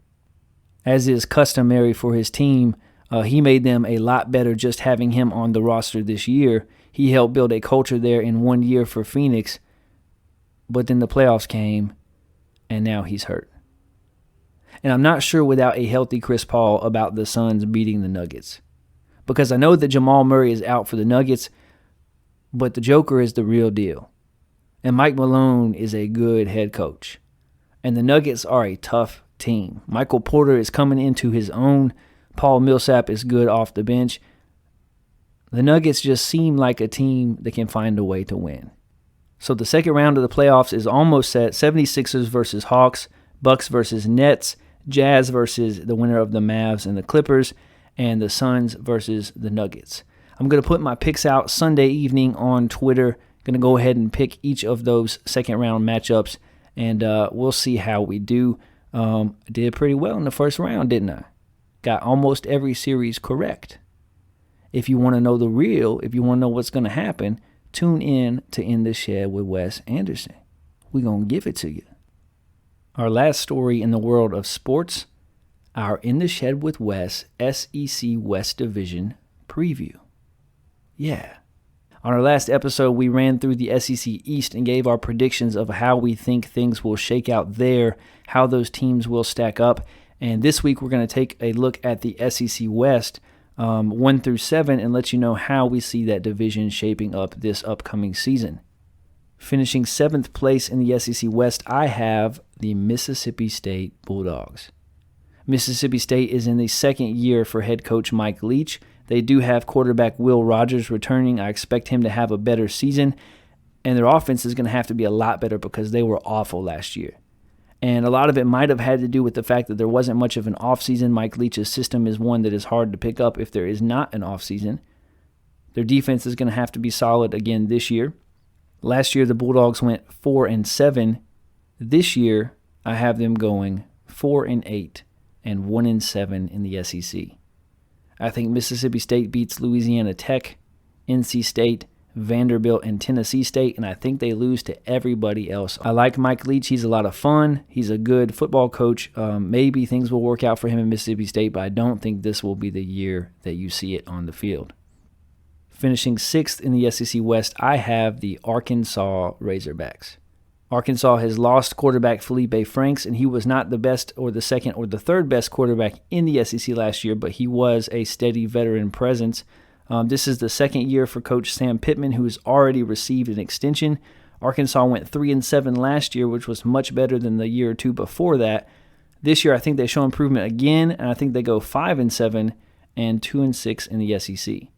[SPEAKER 10] As is customary for his team, he made them a lot better just having him on the roster this year. He helped build a culture there in 1 year for Phoenix. But then the playoffs came, and now he's hurt. And I'm not sure without a healthy Chris Paul about the Suns beating the Nuggets. Because I know that Jamal Murray is out for the Nuggets, but the Joker is the real deal. And Mike Malone is a good head coach. And the Nuggets are a tough team. Michael Porter is coming into his own. Paul Millsap is good off the bench. The Nuggets just seem like a team that can find a way to win. So the second round of the playoffs is almost set. 76ers versus Hawks, Bucks versus Nets, Jazz versus the winner of the Mavs and the Clippers, and the Suns versus the Nuggets. I'm going to put my picks out Sunday evening on Twitter. Going to go ahead and pick each of those second round matchups, and we'll see how we do. I did pretty well in the first round, didn't I? Got almost every series correct. If you want to know the real, if you want to know what's going to happen, tune in to In the Shed with Wes Anderson. We're going to give it to you. Our last story in the world of sports, our In the Shed with Wes SEC West Division preview. Yeah. On our last episode, we ran through the SEC East and gave our predictions of how we think things will shake out there, how those teams will stack up. And this week, we're going to take a look at the SEC West, 1 through 7, and let you know how we see that division shaping up this upcoming season. Finishing 7th place in the SEC West, I have the Mississippi State Bulldogs. Mississippi State is in the second year for head coach Mike Leach. They do have quarterback Will Rogers returning. I expect him to have a better season, and their offense is going to have to be a lot better because they were awful last year. And a lot of it might have had to do with the fact that there wasn't much of an offseason. Mike Leach's system is one that is hard to pick up if there is not an offseason. Their defense is going to have to be solid again this year. Last year, the Bulldogs went 4-7. This year, I have them going 4-8 and 1-7 in the SEC. I think Mississippi State beats Louisiana Tech, NC State, Vanderbilt, and Tennessee State, and I think they lose to everybody else. I like Mike Leach. He's a lot of fun. He's a good football coach. Maybe things will work out for him in Mississippi State, but I don't think this will be the year that you see it on the field. Finishing 6th in the SEC West, I have the Arkansas Razorbacks. Arkansas has lost quarterback Felipe Franks, and he was not the best or the second or the third best quarterback in the SEC last year, but he was a steady veteran presence. This is the second year for Coach Sam Pittman, who has already received an extension. Arkansas went 3-7 last year, which was much better than the year or two before that. This year, I think they show improvement again, and I think they go 5-7 and 2-6 in the SEC.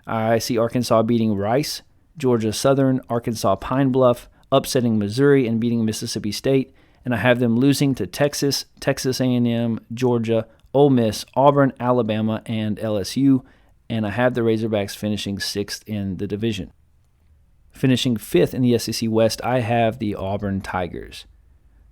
[SPEAKER 10] I see Arkansas beating Rice, Georgia Southern, Arkansas Pine Bluff, upsetting Missouri and beating Mississippi State, and I have them losing to Texas, Texas A&M, Georgia, Ole Miss, Auburn, Alabama, and LSU, and I have the Razorbacks finishing 6th in the division. Finishing 5th in the SEC West, I have the Auburn Tigers.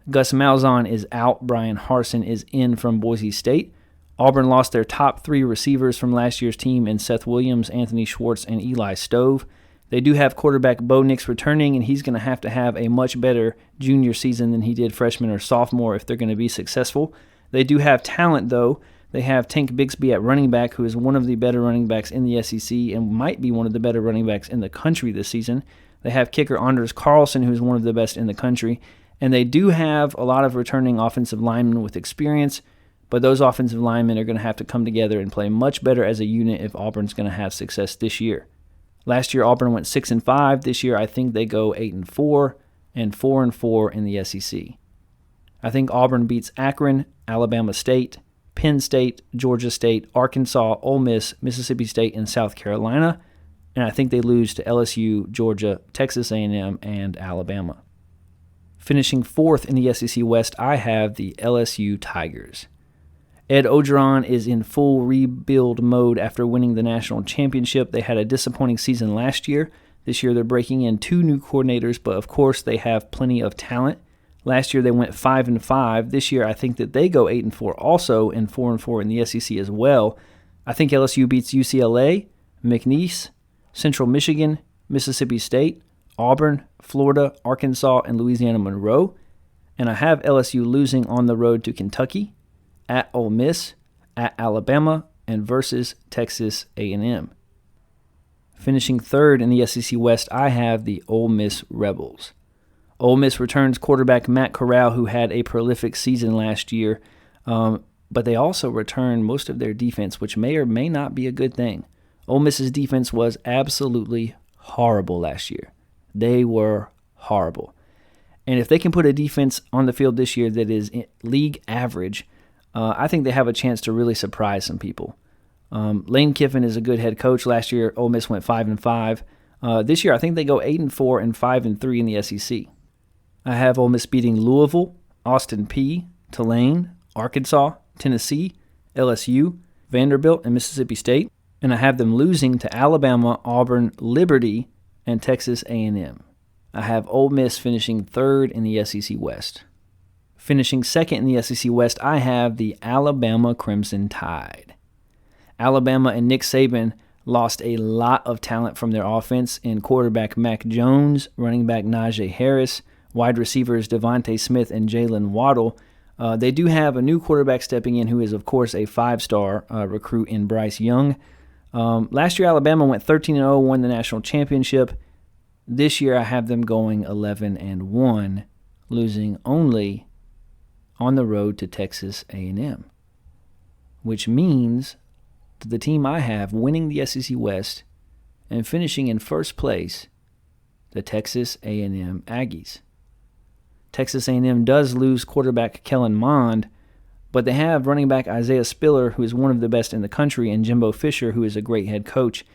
[SPEAKER 10] Gus Malzahn is out, Brian Harsin is in from Boise State. Auburn lost their top 3 receivers from last year's team in Seth Williams, Anthony Schwartz, and Eli Stove. They do have quarterback Bo Nix returning, and he's going to have a much better junior season than he did freshman or sophomore if they're going to be successful. They do have talent, though. They have Tank Bixby at running back, who is one of the better running backs in the SEC and might be one of the better running backs in the country this season. They have kicker Anders Carlson, who is one of the best in the country. And they do have a lot of returning offensive linemen with experience, but those offensive linemen are going to have to come together and play much better as a unit if Auburn's going to have success this year. Last year, Auburn went 6-5. This year, I think they go 8-4 and 4-4 in the SEC. I think Auburn beats Akron, Alabama State, Penn State, Georgia State, Arkansas, Ole Miss, Mississippi State, and South Carolina. And I think they lose to LSU, Georgia, Texas A&M, and Alabama. Finishing 4th in the SEC West, I have the LSU Tigers. Ed Orgeron is in full rebuild mode after winning the national championship. They had a disappointing season last year. This year they're breaking in 2 new coordinators, but of course they have plenty of talent. Last year they went 5-5. This year I think that they go 8-4 also and 4-4 in the SEC as well. I think LSU beats UCLA, McNeese, Central Michigan, Mississippi State, Auburn, Florida, Arkansas, and Louisiana Monroe. And I have LSU losing on the road to Kentucky, at Ole Miss, at Alabama, and versus Texas A&M. Finishing 3rd in the SEC West, I have the Ole Miss Rebels. Ole Miss returns quarterback Matt Corral, who had a prolific season last year, but they also return most of their defense, which may or may not be a good thing. Ole Miss's defense was absolutely horrible last year. They were horrible. And if they can put a defense on the field this year that is league average, I think they have a chance to really surprise some people. Lane Kiffin is a good head coach. Last year, Ole Miss went 5-5. This year, I think they go 8-4 and 5-3 in the SEC. I have Ole Miss beating Louisville, Austin Peay, Tulane, Arkansas, Tennessee, LSU, Vanderbilt, and Mississippi State. And I have them losing to Alabama, Auburn, Liberty, and Texas A&M. I have Ole Miss finishing 3rd in the SEC West. Finishing 2nd in the SEC West, I have the Alabama Crimson Tide. Alabama and Nick Saban lost a lot of talent from their offense in quarterback Mac Jones, running back Najee Harris, wide receivers Devontae Smith and Jalen Waddle. They do have a new quarterback stepping in who is, of course, a 5-star recruit in Bryce Young. Last year, Alabama went 13-0, won the national championship. This year, I have them going 11-1, losing only on the road to Texas A&M, which means that the team I have winning the SEC West and finishing in first place, the Texas A&M Aggies. Texas A&M does lose quarterback Kellen Mond, but they have running back Isaiah Spiller, who is one of the best in the country, and Jimbo Fisher, who is a great head coach.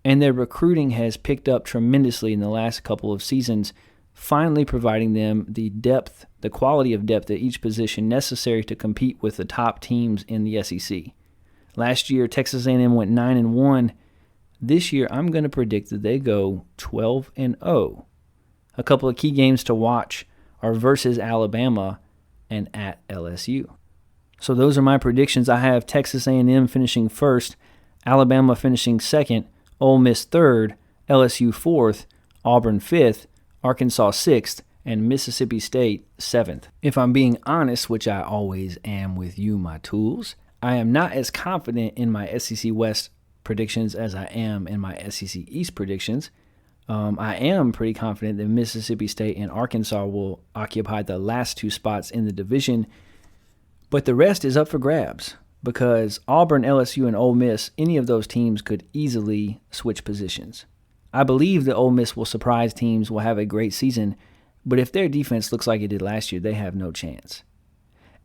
[SPEAKER 10] And their recruiting has picked up tremendously in the last couple of seasons, finally providing them the depth, the quality of depth at each position necessary to compete with the top teams in the SEC. Last year, Texas A&M went 9-1. This year, I'm going to predict that they go 12-0. A couple of key games to watch are versus Alabama and at LSU. So those are my predictions. I have Texas A&M finishing first, Alabama finishing second, Ole Miss third, LSU fourth, Auburn fifth, Arkansas sixth, and Mississippi State seventh. If I'm being honest, which I always am with you, my tools, I am not as confident in my SEC West predictions as I am in my SEC East predictions. I am pretty confident that Mississippi State and Arkansas will occupy the last two spots in the division, but the rest is up for grabs because Auburn, LSU, and Ole Miss, any of those teams could easily switch positions. I believe that Ole Miss will surprise teams, will have a great season, but if their defense looks like it did last year, they have no chance.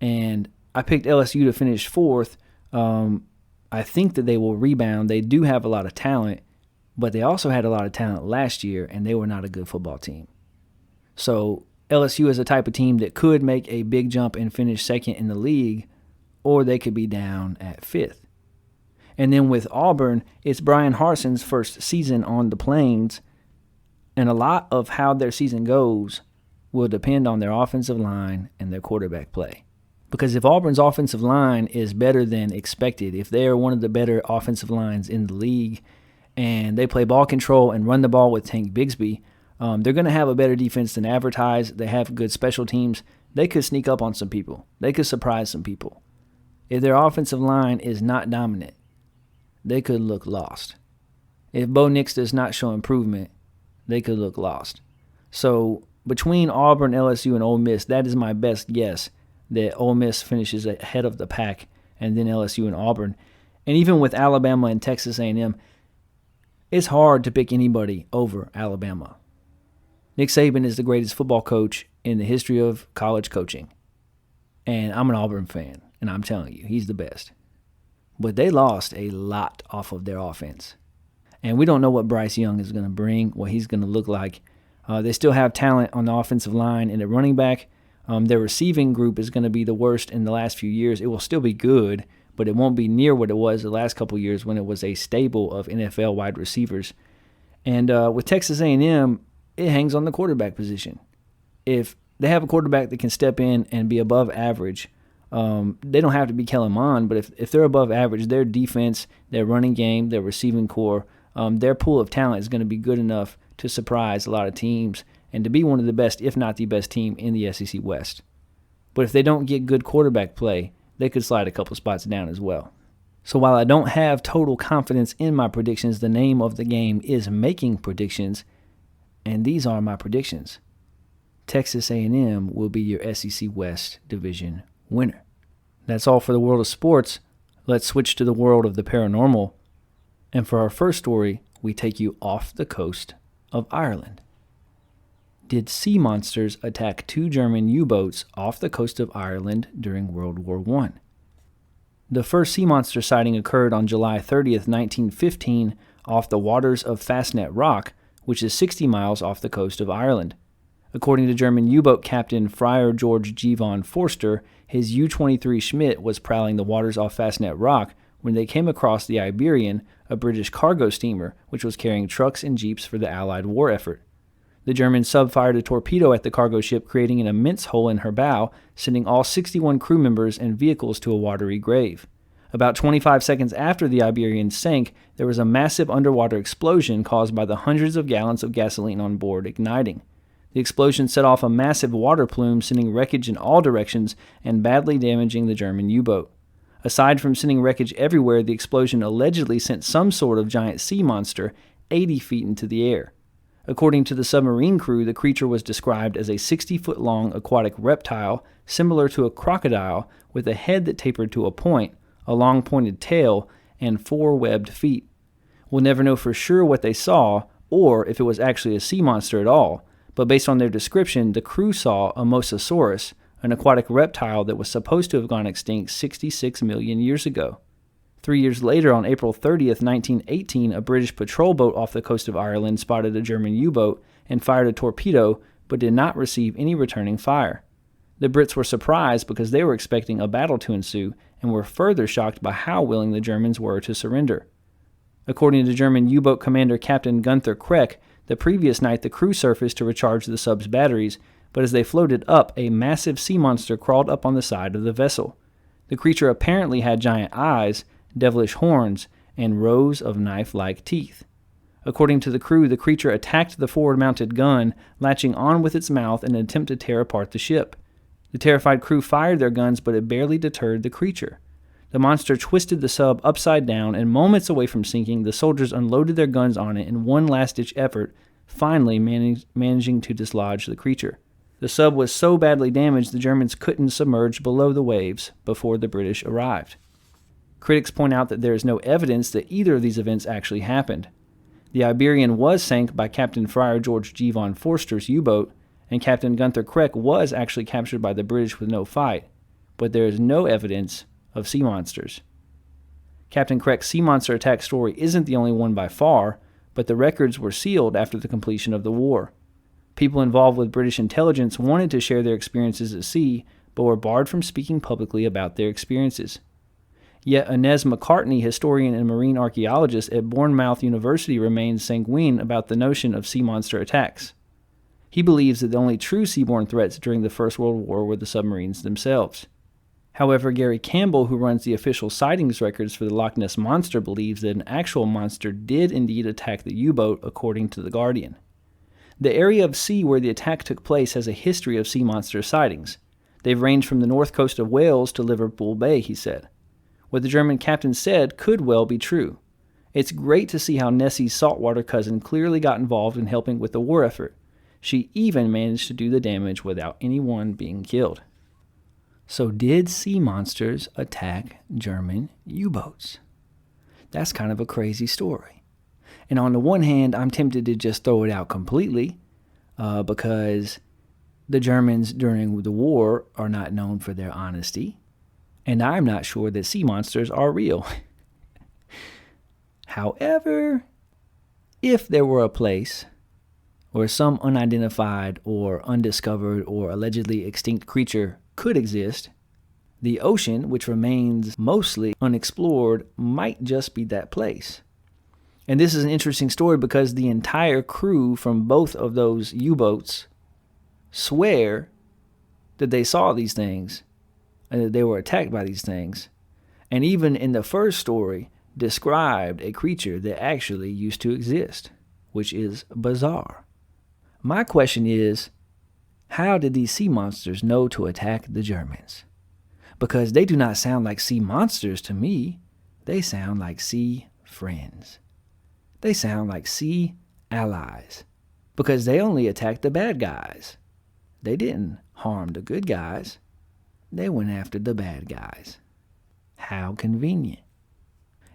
[SPEAKER 10] And I picked LSU to finish fourth. I think that they will rebound. They do have a lot of talent, but they also had a lot of talent last year, and they were not a good football team. So LSU is a type of team that could make a big jump and finish second in the league, or they could be down at fifth. And then with Auburn, it's Brian Harson's first season on the Plains, and a lot of how their season goes will depend on their offensive line and their quarterback play. Because if Auburn's offensive line is better than expected, if they are one of the better offensive lines in the league, and they play ball control and run the ball with Tank Bigsby, they're going to have a better defense than advertised. They have good special teams. They could sneak up on some people. They could surprise some people. If their offensive line is not dominant, they could look lost. If Bo Nix does not show improvement, they could look lost. So between Auburn, LSU, and Ole Miss, that is my best guess that Ole Miss finishes ahead of the pack, and then LSU and Auburn. And even with Alabama and Texas A&M, it's hard to pick anybody over Alabama. Nick Saban is the greatest football coach in the history of college coaching. And I'm an Auburn fan, and I'm telling you, he's the best. But they lost a lot off of their offense. And we don't know what Bryce Young is going to bring, what he's going to look like. They still have talent on the offensive line and at running back. Their receiving group is going to be the worst in the last few years. It will still be good, but it won't be near what it was the last couple of years when it was a stable of NFL wide receivers. And with Texas A&M, it hangs on the quarterback position. If they have a quarterback that can step in and be above average, they don't have to be Kellen Mond, but if they're above average, their defense, their running game, their receiving core, their pool of talent is going to be good enough to surprise a lot of teams and to be one of the best, if not the best team in the SEC West. But if they don't get good quarterback play, they could slide a couple spots down as well. So while I don't have total confidence in my predictions, the name of the game is making predictions, and these are my predictions. Texas A&M will be your SEC West Division winner. That's all for the world of sports. Let's switch to the world of the paranormal. And for our first story, we take you off the coast of Ireland. Did sea monsters attack 2 German U-boats off the coast of Ireland during World War I? The first sea monster sighting occurred on July 30th, 1915, off the waters of Fastnet Rock, which is 60 miles off the coast of Ireland. According to German U-boat captain Friar George G. von Forster, his U-23 Schmidt was prowling the waters off Fastnet Rock when they came across the Iberian, a British cargo steamer which was carrying trucks and jeeps for the Allied war effort. The German sub fired a torpedo at the cargo ship, creating an immense hole in her bow, sending all 61 crew members and vehicles to a watery grave. About 25 seconds after the Iberian sank, there was a massive underwater explosion caused by the hundreds of gallons of gasoline on board igniting. The explosion set off a massive water plume, sending wreckage in all directions and badly damaging the German U-boat. Aside from sending wreckage everywhere, the explosion allegedly sent some sort of giant sea monster 80 feet into the air. According to the submarine crew, the creature was described as a 60-foot-long aquatic reptile similar to a crocodile with a head that tapered to a point, a long pointed tail, and 4 webbed feet. We'll never know for sure what they saw or if it was actually a sea monster at all, but based on their description, the crew saw a mosasaurus, an aquatic reptile that was supposed to have gone extinct 66 million years ago. 3 years later, on April 30th, 1918, a British patrol boat off the coast of Ireland spotted a German U-boat and fired a torpedo, but did not receive any returning fire. The Brits were surprised because they were expecting a battle to ensue and were further shocked by how willing the Germans were to surrender. According to German U-boat commander Captain Gunther Kreck, the previous night the crew surfaced to recharge the sub's batteries, but as they floated up, a massive sea monster crawled up on the side of the vessel. The creature apparently had giant eyes, devilish horns, and rows of knife-like teeth. According to the crew, the creature attacked the forward-mounted gun, latching on with its mouth in an attempt to tear apart the ship. The terrified crew fired their guns, but it barely deterred the creature. The monster twisted the sub upside down, and moments away from sinking, the soldiers unloaded their guns on it in one last-ditch effort, finally managing to dislodge the creature. The sub was so badly damaged the Germans couldn't submerge below the waves before the British arrived. Critics point out that there is no evidence that either of these events actually happened. The Iberian was sank by Captain Friar George G. von Forster's U-boat, and Captain Gunther Kreck was actually captured by the British with no fight, but there is no evidence of sea monsters. Captain Kreck's sea monster attack story isn't the only one by far, but the records were sealed after the completion of the war. People involved with British intelligence wanted to share their experiences at sea, but were barred from speaking publicly about their experiences. Yet Inez McCartney, historian and marine archaeologist at Bournemouth University, remains sanguine about the notion of sea monster attacks. He believes that the only true seaborne threats during the First World War were the submarines themselves. However, Gary Campbell, who runs the official sightings records for the Loch Ness Monster, believes that an actual monster did indeed attack the U-boat, according to The Guardian. The area of sea where the attack took place has a history of sea monster sightings. They've ranged from the north coast of Wales to Liverpool Bay, he said. What the German captain said could well be true. It's great to see how Nessie's saltwater cousin clearly got involved in helping with the war effort. She even managed to do the damage without anyone being killed. So did sea monsters attack German U-boats? That's kind of a crazy story. And on the one hand, I'm tempted to just throw it out completely because the Germans during the war are not known for their honesty. And I'm not sure that sea monsters are real. However, if there were a place where some unidentified or undiscovered or allegedly extinct creature could exist, the ocean, which remains mostly unexplored, might just be that place. And this is an interesting story because the entire crew from both of those U-boats swear that they saw these things and that they were attacked by these things. And even in the first story, described a creature that actually used to exist, which is bizarre. My question is, how did these sea monsters know to attack the Germans? Because they do not sound like sea monsters to me. They sound like sea friends. They sound like sea allies. Because they only attacked the bad guys. They didn't harm the good guys. They went after the bad guys. How convenient.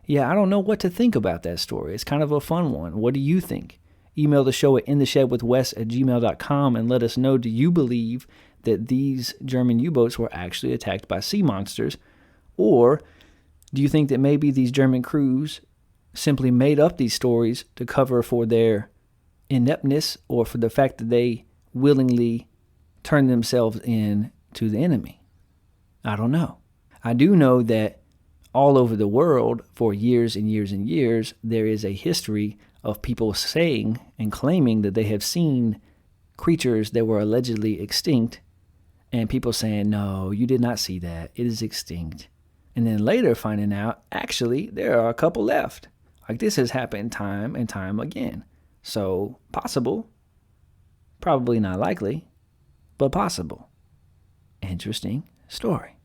[SPEAKER 10] Yeah, I don't know what to think about that story. It's kind of a fun one. What do you think? Email the show at intheshedwithwes@gmail.com and let us know, do you believe that these German U-boats were actually attacked by sea monsters? Or do you think that maybe these German crews simply made up these stories to cover for their ineptness or for the fact that they willingly turned themselves in to the enemy? I don't know. I do know that all over the world for years and years and years, there is a history of people saying and claiming that they have seen creatures that were allegedly extinct, and people saying, no, you did not see that. It is extinct. And then later finding out, actually, there are a couple left. Like this has happened time and time again. So possible, probably not likely, but possible. Interesting story.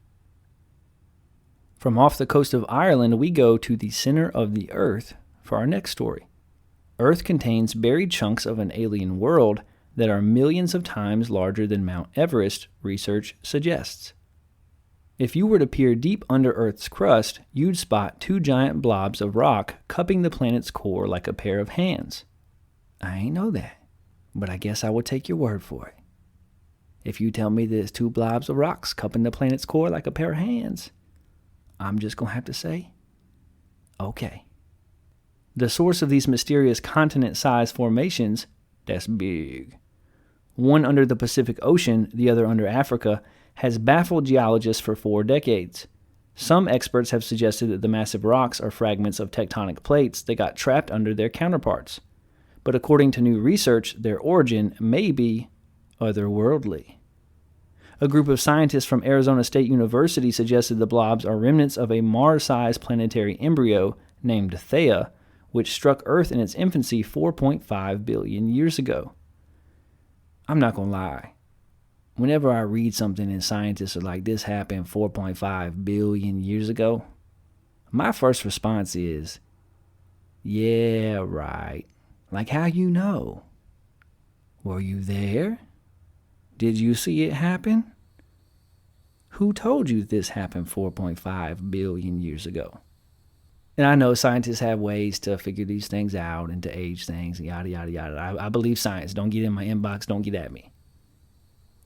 [SPEAKER 10] From off the coast of Ireland, we go to the center of the Earth for our next story. Earth contains buried chunks of an alien world that are millions of times larger than Mount Everest, research suggests. If you were to peer deep under Earth's crust, you'd spot two giant blobs of rock cupping the planet's core like a pair of hands. I ain't know that, but I guess I will take your word for it. If you tell me there's two blobs of rocks cupping the planet's core like a pair of hands, I'm just going to have to say, okay. The source of these mysterious continent-sized formations, that's big. One under the Pacific Ocean, the other under Africa, has baffled geologists for 4 decades. Some experts have suggested that the massive rocks are fragments of tectonic plates that got trapped under their counterparts. But according to new research, their origin may be otherworldly. A group of scientists from Arizona State University suggested the blobs are remnants of a Mars-sized planetary embryo named Theia, which struck Earth in its infancy 4.5 billion years ago. I'm not going to lie. Whenever I read something and scientists are like, this happened 4.5 billion years ago, my first response is, yeah, right. Like, how you know? Were you there? Did you see it happen? Who told you this happened 4.5 billion years ago? And I know scientists have ways to figure these things out and to age things, yada, yada, yada. I believe science. Don't get in my inbox. Don't get at me.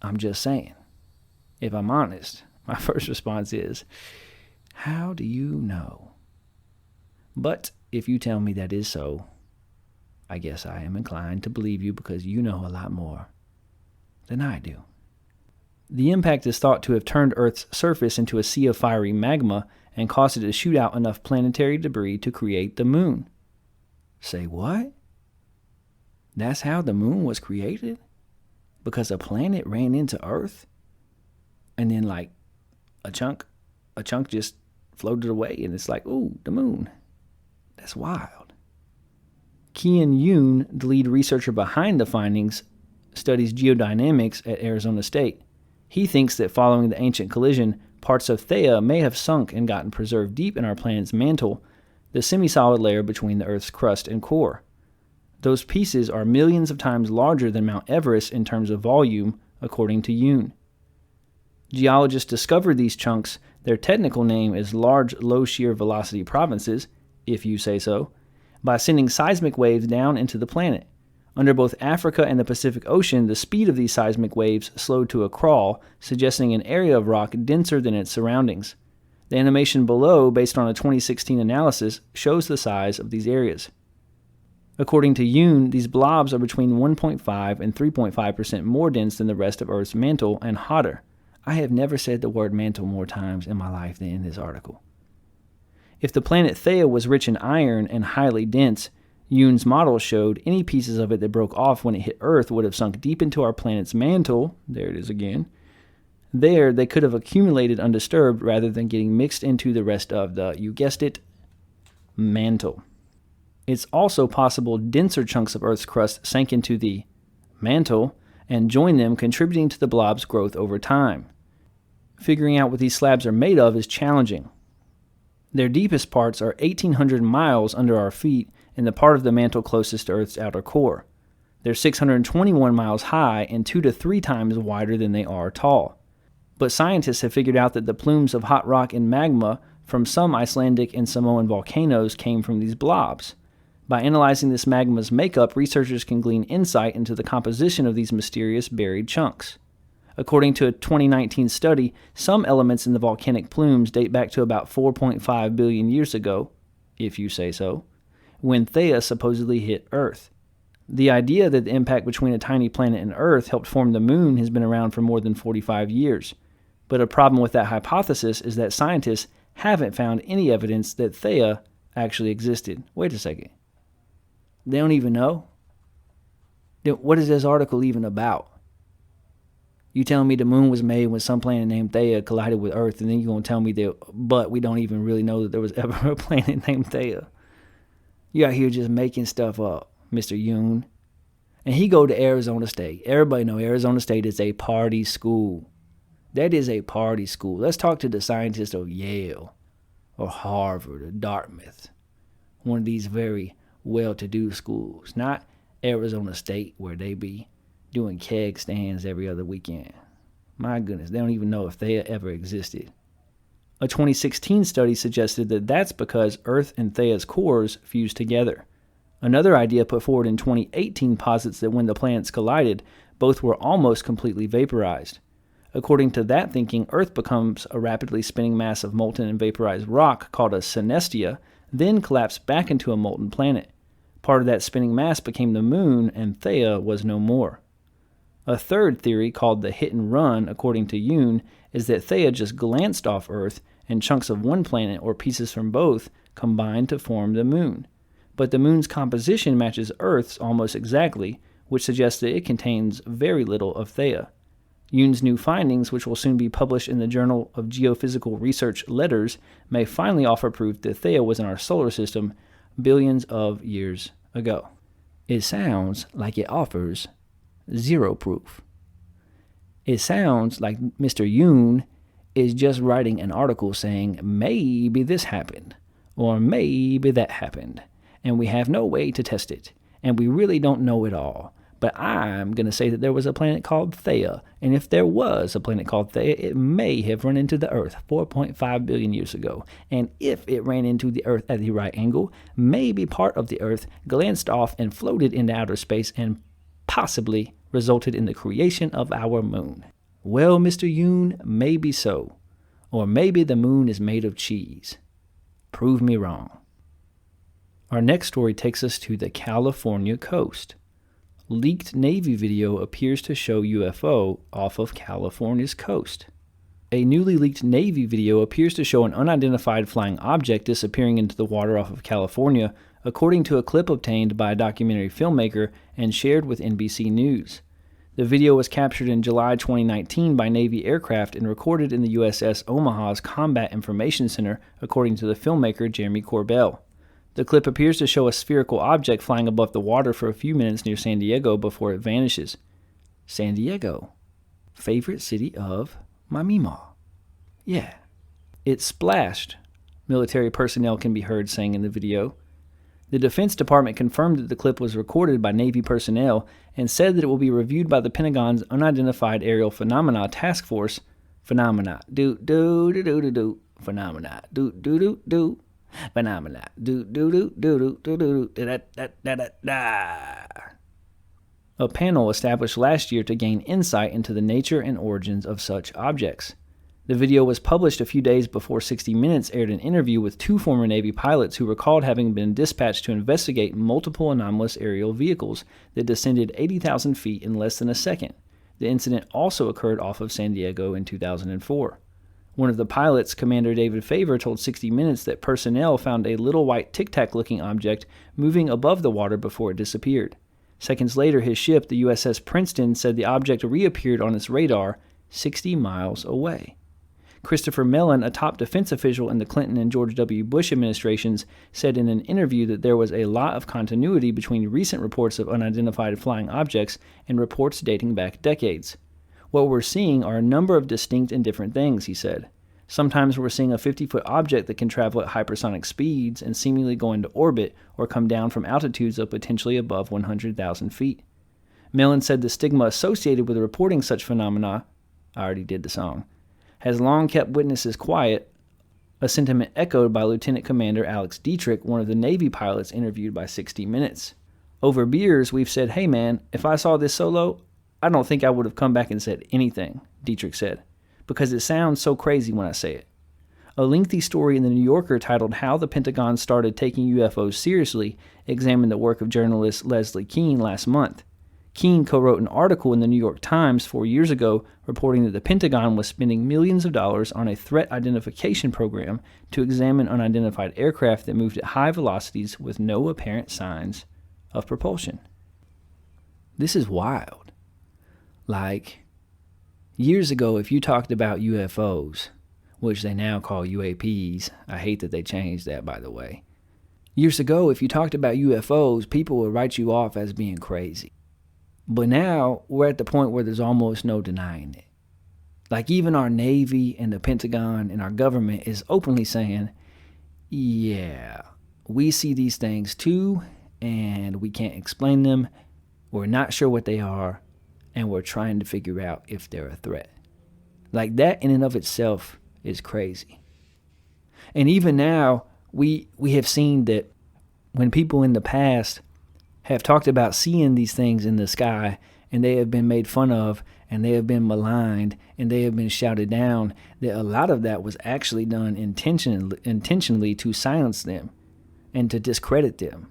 [SPEAKER 10] I'm just saying, if I'm honest, my first response is, how do you know? But if you tell me that is so, I guess I am inclined to believe you because you know a lot more than I do. The impact is thought to have turned Earth's surface into a sea of fiery magma and caused it to shoot out enough planetary debris to create the moon. Say what? That's how the moon was created? Because a planet ran into Earth? And then like a chunk just floated away and it's like, ooh, the moon. That's wild. Kian Yoon, the lead researcher behind the findings, studies geodynamics at Arizona State. He thinks that following the ancient collision, parts of Theia may have sunk and gotten preserved deep in our planet's mantle, the semi-solid layer between the Earth's crust and core. Those pieces are millions of times larger than Mount Everest in terms of volume, according to Yoon. Geologists discovered these chunks. Their technical name is large low-shear velocity provinces, if you say so, by sending seismic waves down into the planet. Under both Africa and the Pacific Ocean, the speed of these seismic waves slowed to a crawl, suggesting an area of rock denser than its surroundings. The animation below, based on a 2016 analysis, shows the size of these areas. According to Yoon, these blobs are between 1.5 and 3.5% more dense than the rest of Earth's mantle and hotter. I have never said the word mantle more times in my life than in this article. If the planet Theia was rich in iron and highly dense, Yoon's model showed any pieces of it that broke off when it hit Earth would have sunk deep into our planet's mantle. There it is again. There, they could have accumulated undisturbed rather than getting mixed into the rest of the, you guessed it, mantle. It's also possible denser chunks of Earth's crust sank into the mantle and joined them, contributing to the blob's growth over time. Figuring out what these slabs are made of is challenging. Their deepest parts are 1,800 miles under our feet in the part of the mantle closest to Earth's outer core. They're 621 miles high and 2 to 3 times wider than they are tall. But scientists have figured out that the plumes of hot rock and magma from some Icelandic and Samoan volcanoes came from these blobs. By analyzing this magma's makeup, researchers can glean insight into the composition of these mysterious buried chunks. According to a 2019 study, some elements in the volcanic plumes date back to about 4.5 billion years ago, if you say so, when Theia supposedly hit Earth. The idea that the impact between a tiny planet and Earth helped form the moon has been around for more than 45 years. But a problem with that hypothesis is that scientists haven't found any evidence that Theia actually existed. Wait a second. They don't even know? Then what is this article even about? You telling me the moon was made when some planet named Theia collided with Earth, and then you're going to tell me that, but we don't even really know that there was ever a planet named Theia. You out here just making stuff up, Mr. Yoon. And he go to Arizona State. Everybody know Arizona State is a party school. That is a party school. Let's talk to the scientists of Yale. or Harvard or Dartmouth. One of these very well-to-do schools, not Arizona State where they be doing keg stands every other weekend. My goodness, they don't even know if they ever existed. A 2016 study suggested that that's because Earth and Thea's cores fused together. Another idea put forward in 2018 posits that when the planets collided, both were almost completely vaporized. According to that thinking, Earth becomes a rapidly spinning mass of molten and vaporized rock called a synestia, then collapsed back into a molten planet. Part of that spinning mass became the moon, and Thea was no more. A third theory, called the hit and run, according to Yoon, is that Thea just glanced off Earth, and chunks of one planet or pieces from both combined to form the moon. But the moon's composition matches Earth's almost exactly, which suggests that it contains very little of Thea. Yoon's new findings, which will soon be published in the Journal of Geophysical Research Letters, may finally offer proof that Thea was in our solar system billions of years ago. It sounds like it offers zero proof. It sounds like Mr. Yoon is just writing an article saying maybe this happened, or maybe that happened, and we have no way to test it, and we really don't know it all. But I'm going to say that there was a planet called Thea, and if there was a planet called Thea, it may have run into the Earth 4.5 billion years ago, and if it ran into the Earth at the right angle, maybe part of the Earth glanced off and floated into outer space and possibly resulted in the creation of our moon. Well, Mr. Yoon, maybe so. Or maybe the moon is made of cheese. Prove me wrong. Our next story takes us to the California coast. Leaked Navy video appears to show UFO off of California's coast. A newly leaked Navy video appears to show an unidentified flying object disappearing into the water off of California, according to a clip obtained by a documentary filmmaker and shared with NBC News. The video was captured in July 2019 by Navy aircraft and recorded in the USS Omaha's Combat Information Center, according to the filmmaker Jeremy Corbell. The clip appears to show a spherical object flying above the water for a few minutes near San Diego before it vanishes. San Diego, favorite city of my Memaw. Yeah. It splashed, military personnel can be heard saying in the video. The Defense Department confirmed that the clip was recorded by Navy personnel and said that it will be reviewed by the Pentagon's Unidentified Aerial Phenomena Task Force. Phenomena. Do-do-do-do-do-do. Phenomena. Do-do-do-do. Phenomena. Do-do-do-do-do-do-do-da-da-da-da-da. A panel established last year to gain insight into the nature and origins of such objects. The video was published a few days before 60 Minutes aired an interview with two former Navy pilots who recalled having been dispatched to investigate multiple anomalous aerial vehicles that descended 80,000 feet in less than a second. The incident also occurred off of San Diego in 2004. One of the pilots, Commander David Favor, told 60 Minutes that personnel found a little white tic-tac-looking object moving above the water before it disappeared. Seconds later, his ship, the USS Princeton, said the object reappeared on its radar 60 miles away. Christopher Mellon, a top defense official in the Clinton and George W. Bush administrations, said in an interview that there was a lot of continuity between recent reports of unidentified flying objects and reports dating back decades. What we're seeing are a number of distinct and different things, he said. Sometimes we're seeing a 50-foot object that can travel at hypersonic speeds and seemingly go into orbit or come down from altitudes of potentially above 100,000 feet. Mellon said the stigma associated with reporting such phenomena, I already did the song, has long kept witnesses quiet, a sentiment echoed by Lieutenant Commander Alex Dietrich, one of the Navy pilots interviewed by 60 Minutes. Over beers, we've said, hey man, if I saw this solo, I don't think I would have come back and said anything, Dietrich said, because it sounds so crazy when I say it. A lengthy story in the New Yorker titled How the Pentagon Started Taking UFOs Seriously examined the work of journalist Leslie Kean last month. Kean co-wrote an article in the New York Times 4 years ago reporting that the Pentagon was spending millions of dollars on a threat identification program to examine unidentified aircraft that moved at high velocities with no apparent signs of propulsion. This is wild. Like, years ago, if you talked about UFOs, which they now call UAPs, I hate that they changed that, by the way. Years ago, if you talked about UFOs, people would write you off as being crazy. But now, we're at the point where there's almost no denying it. Like, even our Navy and the Pentagon and our government is openly saying, yeah, we see these things too, and we can't explain them. We're not sure what they are, and we're trying to figure out if they're a threat. Like, that in and of itself is crazy. And even now, we have seen that when people in the past have talked about seeing these things in the sky, and they have been made fun of, and they have been maligned, and they have been shouted down, that a lot of that was actually done intentionally to silence them and to discredit them.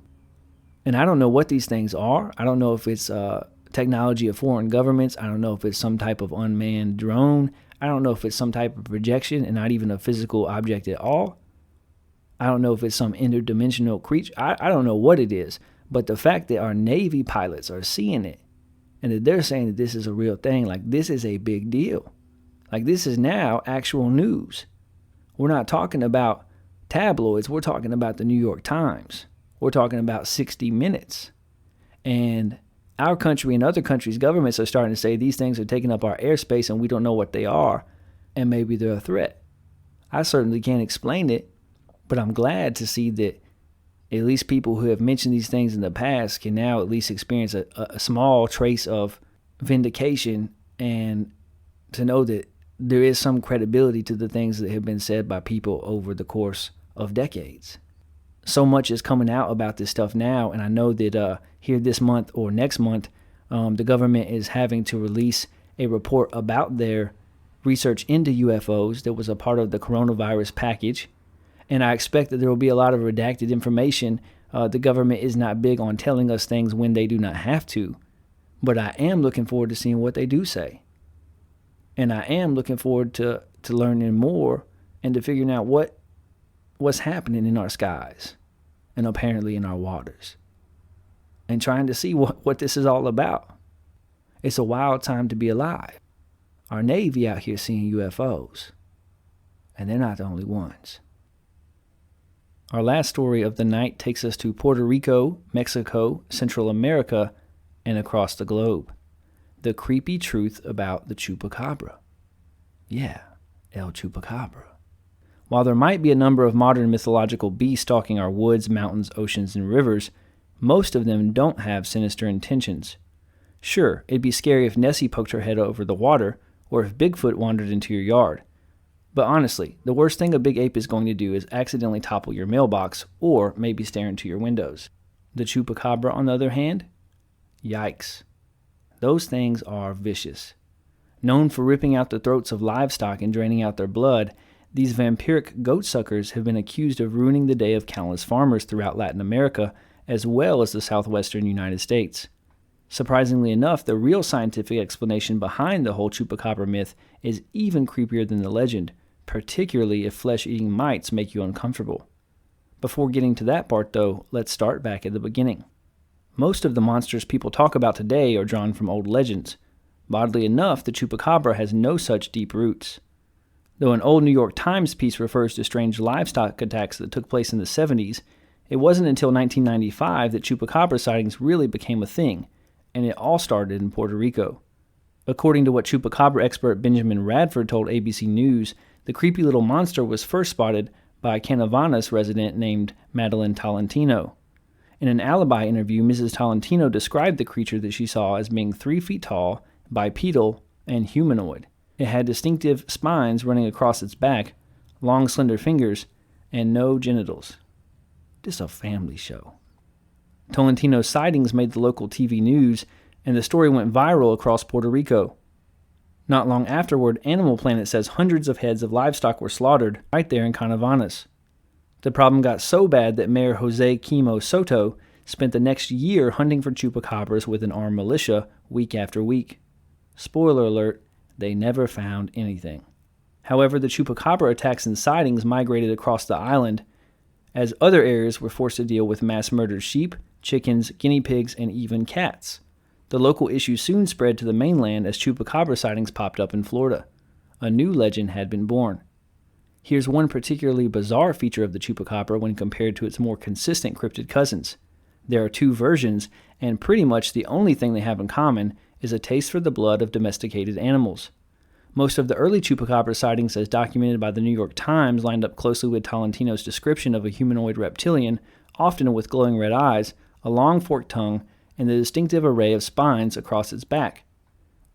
[SPEAKER 10] And I don't know what these things are. I don't know if it's technology of foreign governments. I don't know if it's some type of unmanned drone. I don't know if it's some type of projection and not even a physical object at all. I don't know if it's some interdimensional creature. I don't know what it is. But the fact that our Navy pilots are seeing it and that they're saying that this is a real thing, like, this is a big deal. Like, this is now actual news. We're not talking about tabloids. We're talking about the New York Times. We're talking about 60 Minutes. And our country and other countries' governments are starting to say these things are taking up our airspace and we don't know what they are, and maybe they're a threat. I certainly can't explain it, but I'm glad to see that at least people who have mentioned these things in the past can now at least experience a small trace of vindication, and to know that there is some credibility to the things that have been said by people over the course of decades. So much is coming out about this stuff now, and I know that here this month or next month, the government is having to release a report about their research into UFOs that was a part of the coronavirus package. And I expect that there will be a lot of redacted information. The government is not big on telling us things when they do not have to. But I am looking forward to seeing what they do say. And I am looking forward to learning more and to figuring out what's happening in our skies and apparently in our waters. And trying to see what this is all about. It's a wild time to be alive. Our Navy out here seeing UFOs. And they're not the only ones. Our last story of the night takes us to Puerto Rico, Mexico, Central America, and across the globe. The creepy truth about the Chupacabra. Yeah, El Chupacabra. While there might be a number of modern mythological beasts stalking our woods, mountains, oceans, and rivers, most of them don't have sinister intentions. Sure, it'd be scary if Nessie poked her head over the water, or if Bigfoot wandered into your yard. But honestly, the worst thing a big ape is going to do is accidentally topple your mailbox, or maybe stare into your windows. The Chupacabra, on the other hand? Yikes. Those things are vicious. Known for ripping out the throats of livestock and draining out their blood, these vampiric goatsuckers have been accused of ruining the day of countless farmers throughout Latin America, as well as the southwestern United States. Surprisingly enough, the real scientific explanation behind the whole Chupacabra myth is even creepier than the legend, particularly if flesh-eating mites make you uncomfortable. Before getting to that part, though, let's start back at the beginning. Most of the monsters people talk about today are drawn from old legends. Oddly enough, the Chupacabra has no such deep roots. Though an old New York Times piece refers to strange livestock attacks that took place in the 70s, it wasn't until 1995 that Chupacabra sightings really became a thing, and it all started in Puerto Rico. According to what Chupacabra expert Benjamin Radford told ABC News, the creepy little monster was first spotted by a Canavanas resident named Madeline Tolentino. In an alibi interview, Mrs. Tolentino described the creature that she saw as being 3 feet tall, bipedal, and humanoid. It had distinctive spines running across its back, long slender fingers, and no genitals. Just a family show. Tolentino's sightings made the local TV news, and the story went viral across Puerto Rico. Not long afterward, Animal Planet says hundreds of heads of livestock were slaughtered right there in Canavanas. The problem got so bad that Mayor Jose Quimo Soto spent the next year hunting for chupacabras with an armed militia week after week. Spoiler alert, they never found anything. However, the chupacabra attacks and sightings migrated across the island, as other areas were forced to deal with mass murdered sheep, chickens, guinea pigs, and even cats. The local issue soon spread to the mainland as chupacabra sightings popped up in Florida. A new legend had been born. Here's one particularly bizarre feature of the chupacabra when compared to its more consistent cryptid cousins. There are 2 versions, and pretty much the only thing they have in common is a taste for the blood of domesticated animals. Most of the early Chupacabra sightings as documented by the New York Times lined up closely with Tolentino's description of a humanoid reptilian, often with glowing red eyes, a long forked tongue, and the distinctive array of spines across its back.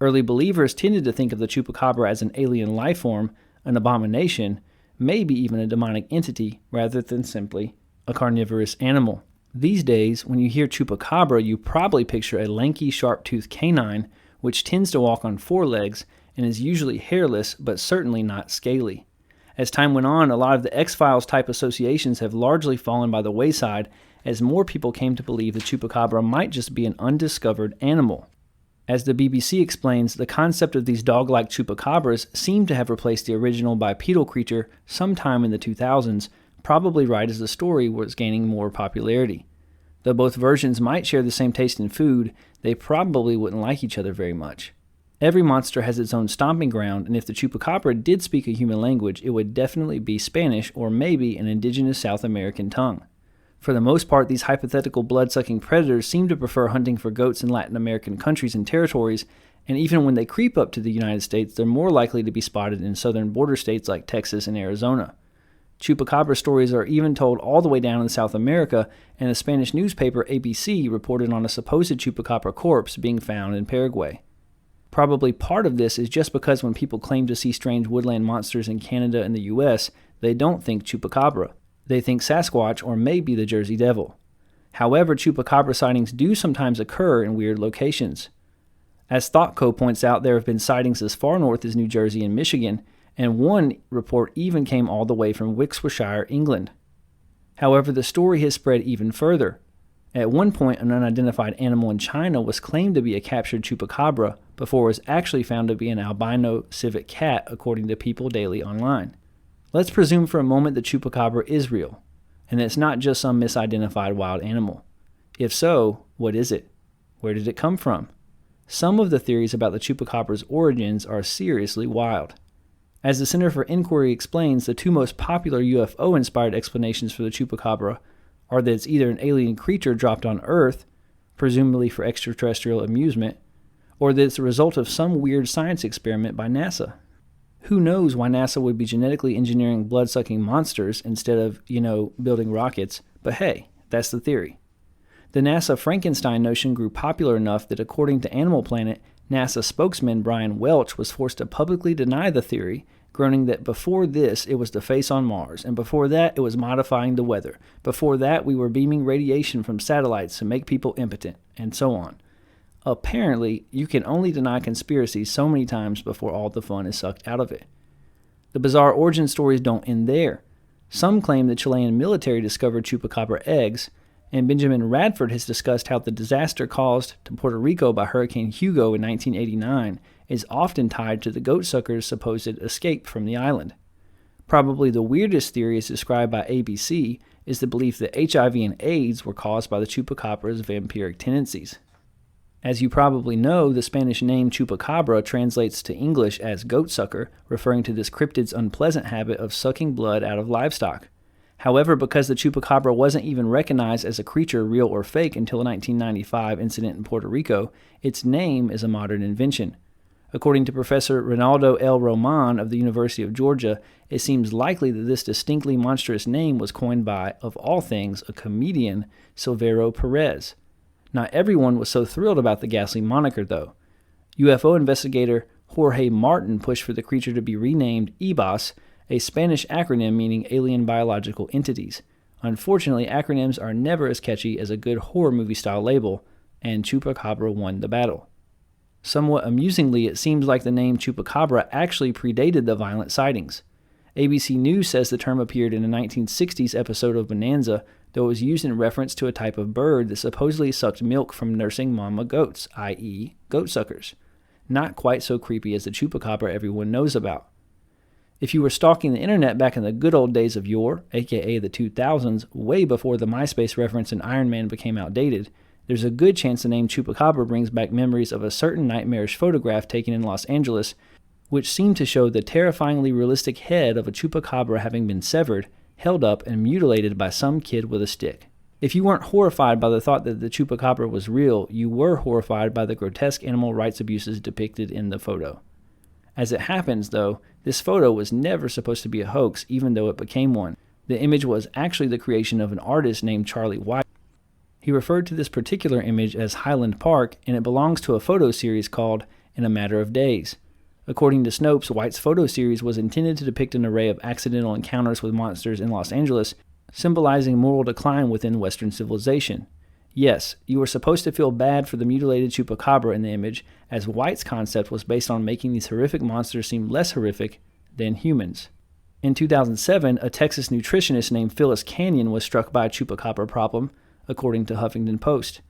[SPEAKER 10] Early believers tended to think of the Chupacabra as an alien life form, an abomination, maybe even a demonic entity, rather than simply a carnivorous animal. These days, when you hear Chupacabra, you probably picture a lanky, sharp-toothed canine, which tends to walk on four legs and is usually hairless, but certainly not scaly. As time went on, a lot of the X-Files type associations have largely fallen by the wayside as more people came to believe the Chupacabra might just be an undiscovered animal. As the BBC explains, the concept of these dog-like Chupacabras seemed to have replaced the original bipedal creature sometime in the 2000s, probably right as the story was gaining more popularity. Though both versions might share the same taste in food, they probably wouldn't like each other very much. Every monster has its own stomping ground, and if the Chupacabra did speak a human language, it would definitely be Spanish or maybe an indigenous South American tongue. For the most part, these hypothetical blood-sucking predators seem to prefer hunting for goats in Latin American countries and territories, and even when they creep up to the United States, they're more likely to be spotted in southern border states like Texas and Arizona. Chupacabra stories are even told all the way down in South America, and the Spanish newspaper ABC reported on a supposed Chupacabra corpse being found in Paraguay. Probably part of this is just because when people claim to see strange woodland monsters in Canada and the US, they don't think Chupacabra. They think Sasquatch or maybe the Jersey Devil. However, Chupacabra sightings do sometimes occur in weird locations. As ThoughtCo points out, there have been sightings as far north as New Jersey and Michigan, and one report even came all the way from Wixfordshire, England. However, the story has spread even further. At one point, an unidentified animal in China was claimed to be a captured Chupacabra before it was actually found to be an albino civet cat, according to People Daily Online. Let's presume for a moment the Chupacabra is real, and it's not just some misidentified wild animal. If so, what is it? Where did it come from? Some of the theories about the Chupacabra's origins are seriously wild. As the Center for Inquiry explains, the two most popular UFO-inspired explanations for the Chupacabra are that it's either an alien creature dropped on Earth, presumably for extraterrestrial amusement, or that it's a result of some weird science experiment by NASA. Who knows why NASA would be genetically engineering blood-sucking monsters instead of, building rockets, but hey, that's the theory. The NASA Frankenstein notion grew popular enough that according to Animal Planet, NASA spokesman Brian Welch was forced to publicly deny the theory, groaning that before this it was the face on Mars, and before that it was modifying the weather, before that we were beaming radiation from satellites to make people impotent, and so on. Apparently, you can only deny conspiracies so many times before all the fun is sucked out of it. The bizarre origin stories don't end there. Some claim the Chilean military discovered Chupacabra eggs, and Benjamin Radford has discussed how the disaster caused to Puerto Rico by Hurricane Hugo in 1989 is often tied to the goatsuckers' supposed escape from the island. Probably the weirdest theory as described by ABC is the belief that HIV and AIDS were caused by the Chupacabra's vampiric tendencies. As you probably know, the Spanish name Chupacabra translates to English as goatsucker, referring to this cryptid's unpleasant habit of sucking blood out of livestock. However, because the Chupacabra wasn't even recognized as a creature, real or fake, until the 1995 incident in Puerto Rico, its name is a modern invention. According to Professor Ronaldo L. Roman of the University of Georgia, it seems likely that this distinctly monstrous name was coined by, of all things, a comedian, Silverio Perez. Not everyone was so thrilled about the ghastly moniker, though. UFO investigator Jorge Martin pushed for the creature to be renamed EBOS, a Spanish acronym meaning alien biological entities. Unfortunately, acronyms are never as catchy as a good horror movie-style label, and Chupacabra won the battle. Somewhat amusingly, it seems like the name Chupacabra actually predated the violent sightings. ABC News says the term appeared in a 1960s episode of Bonanza, though it was used in reference to a type of bird that supposedly sucked milk from nursing mama goats, i.e., goatsuckers. Not quite so creepy as the Chupacabra everyone knows about. If you were stalking the internet back in the good old days of yore, aka the 2000s, way before the MySpace reference in Iron Man became outdated, there's a good chance the name Chupacabra brings back memories of a certain nightmarish photograph taken in Los Angeles, which seemed to show the terrifyingly realistic head of a Chupacabra having been severed, held up, and mutilated by some kid with a stick. If you weren't horrified by the thought that the Chupacabra was real, you were horrified by the grotesque animal rights abuses depicted in the photo. As it happens, though, this photo was never supposed to be a hoax, even though it became one. The image was actually the creation of an artist named Charlie White. He referred to this particular image as Highland Park, and it belongs to a photo series called In a Matter of Days. According to Snopes, White's photo series was intended to depict an array of accidental encounters with monsters in Los Angeles, symbolizing moral decline within Western civilization. Yes, you were supposed to feel bad for the mutilated Chupacabra in the image, as White's concept was based on making these horrific monsters seem less horrific than humans. In 2007, a Texas nutritionist named Phyllis Canyon was struck by a Chupacabra problem, according to Huffington Post.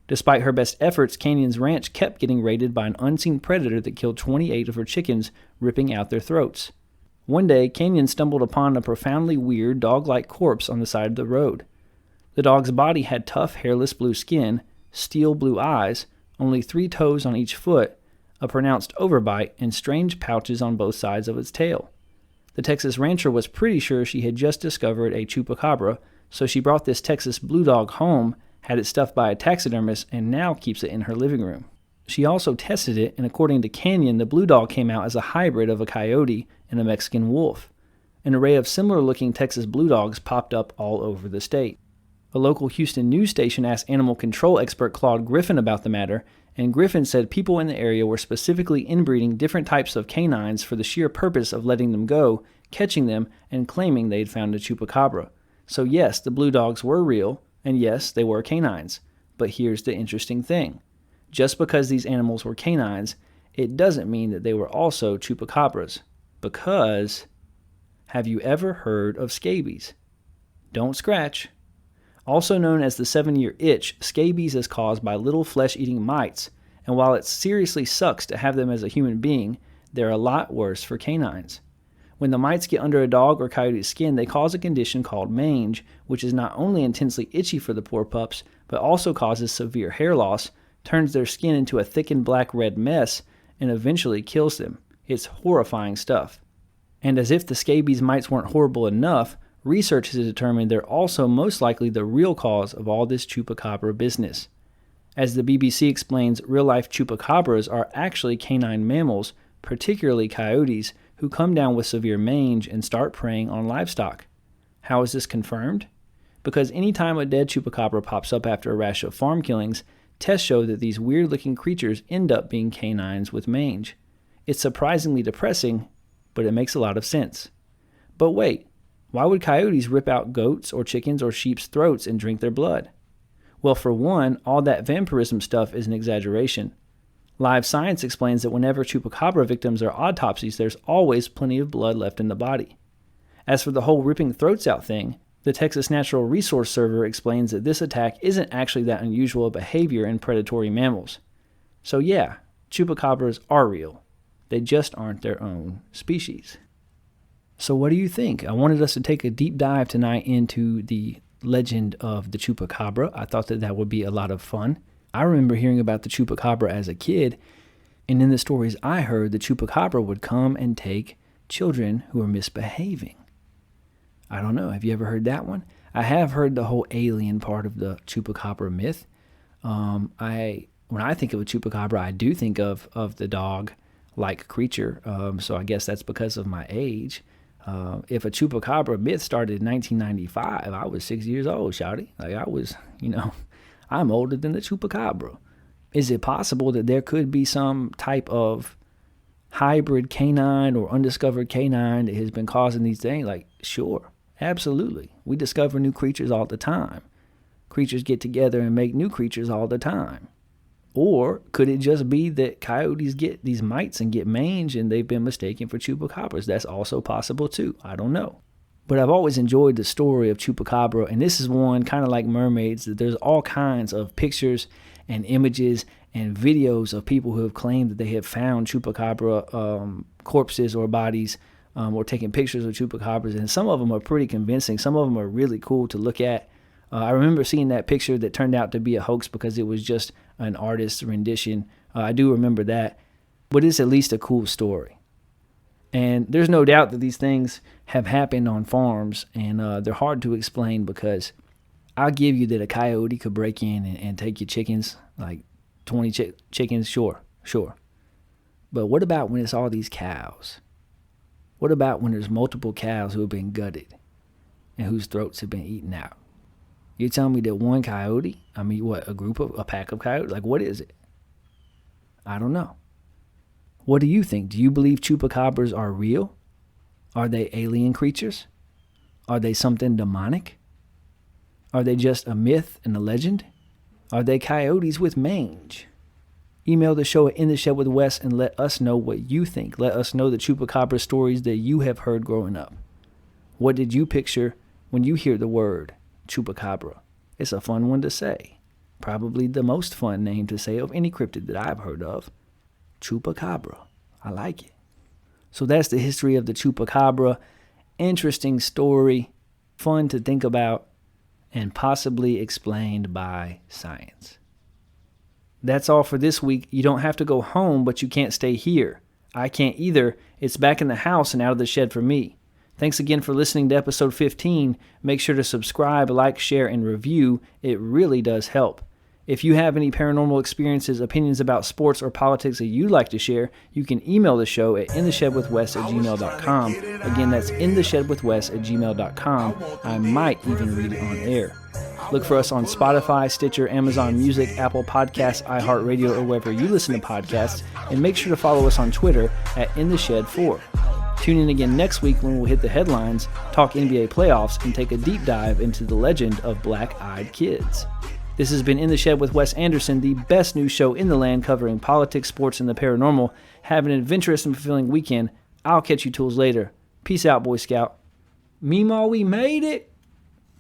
[SPEAKER 10] Despite her best efforts, Canyon's ranch kept getting raided by an unseen predator that killed 28 of her chickens, ripping out their throats. One day, Canyon stumbled upon a profoundly weird dog-like corpse on the side of the road. The dog's body had tough, hairless blue skin, steel blue eyes, only 3 toes on each foot, a pronounced overbite, and strange pouches on both sides of its tail. The Texas rancher was pretty sure she had just discovered a Chupacabra, so she brought this Texas blue dog home, had it stuffed by a taxidermist, and now keeps it in her living room. She also tested it, and according to Canyon, the blue dog came out as a hybrid of a coyote and a Mexican wolf. An array of similar-looking Texas blue dogs popped up all over the state. A local Houston news station asked animal control expert Claude Griffin about the matter, and Griffin said people in the area were specifically inbreeding different types of canines for the sheer purpose of letting them go, catching them, and claiming they'd found a Chupacabra. So yes, the blue dogs were real, and yes, they were canines. But here's the interesting thing. Just because these animals were canines, it doesn't mean that they were also Chupacabras. Because, have you ever heard of scabies? Don't scratch. Also known as the 7-year itch, scabies is caused by little flesh-eating mites, and while it seriously sucks to have them as a human being, they're a lot worse for canines. When the mites get under a dog or coyote's skin, they cause a condition called mange, which is not only intensely itchy for the poor pups, but also causes severe hair loss, turns their skin into a thickened black-red mess, and eventually kills them. It's horrifying stuff. And as if the scabies mites weren't horrible enough, research has determined they're also most likely the real cause of all this Chupacabra business. As the BBC explains, real-life Chupacabras are actually canine mammals, particularly coyotes, who come down with severe mange and start preying on livestock. How is this confirmed? Because anytime a dead Chupacabra pops up after a rash of farm killings, tests show that these weird-looking creatures end up being canines with mange. It's surprisingly depressing, but it makes a lot of sense. But wait, why would coyotes rip out goats or chickens or sheep's throats and drink their blood? Well, for one, all that vampirism stuff is an exaggeration. Live Science explains that whenever Chupacabra victims are autopsies, there's always plenty of blood left in the body. As for the whole ripping throats out thing, the Texas Natural Resource Server explains that this attack isn't actually that unusual a behavior in predatory mammals. So yeah, Chupacabras are real. They just aren't their own species. So what do you think? I wanted us to take a deep dive tonight into the legend of the Chupacabra. I thought that would be a lot of fun. I remember hearing about the Chupacabra as a kid, and in the stories I heard, the Chupacabra would come and take children who were misbehaving. I don't know. Have you ever heard that one? I have heard the whole alien part of the Chupacabra myth. When I think of a Chupacabra, I do think of the dog-like creature, so I guess that's because of my age. If a Chupacabra myth started in 1995, I was 6 years old, shawty. Like I was, I'm older than the Chupacabra. Is it possible that there could be some type of hybrid canine or undiscovered canine that has been causing these things? Like, sure, absolutely. We discover new creatures all the time. Creatures get together and make new creatures all the time. Or could it just be that coyotes get these mites and get mange and they've been mistaken for Chupacabras? That's also possible too. I don't know. But I've always enjoyed the story of Chupacabra, and this is one kind of like mermaids, that there's all kinds of pictures and images and videos of people who have claimed that they have found Chupacabra corpses or bodies or taking pictures of Chupacabras, and some of them are pretty convincing. Some of them are really cool to look at. I remember seeing that picture that turned out to be a hoax because it was just an artist's rendition. I do remember that, but it's at least a cool story. And there's no doubt that these things have happened on farms, and they're hard to explain because I'll give you that a coyote could break in and take your chickens, like 20 chickens, sure. But what about when it's all these cows? What about when there's multiple cows who have been gutted and whose throats have been eaten out? You're telling me that one coyote, a pack of coyotes? Like, what is it? I don't know. What do you think? Do you believe chupacabras are real? Are they alien creatures? Are they something demonic? Are they just a myth and a legend? Are they coyotes with mange? Email the show at InTheShedWithWes and let us know what you think. Let us know the chupacabra stories that you have heard growing up. What did you picture when you hear the word chupacabra? It's a fun one to say. Probably the most fun name to say of any cryptid that I've heard of. Chupacabra. I like it. So that's the history of the chupacabra. Interesting story. Fun to think about. And possibly explained by science. That's all for this week. You don't have to go home, but you can't stay here. I can't either. It's back in the house and out of the shed for me. Thanks again for listening to episode 15. Make sure to subscribe, like, share, and review. It really does help. If you have any paranormal experiences, opinions about sports, or politics that you'd like to share, you can email the show at intheshedwithwes@gmail.com. Again, that's intheshedwithwes@gmail.com. I might even read it on air. Look for us on Spotify, Stitcher, Amazon Music, Apple Podcasts, iHeartRadio, or wherever you listen to podcasts. And make sure to follow us on Twitter at InTheShed4. Tune in again next week when we'll hit the headlines, talk NBA playoffs, and take a deep dive into the legend of black-eyed kids. This has been In the Shed with Wes Anderson, the best news show in the land covering politics, sports, and the paranormal. Have an adventurous and fulfilling weekend. I'll catch you tools later. Peace out, Boy Scout. Memaw, we made it!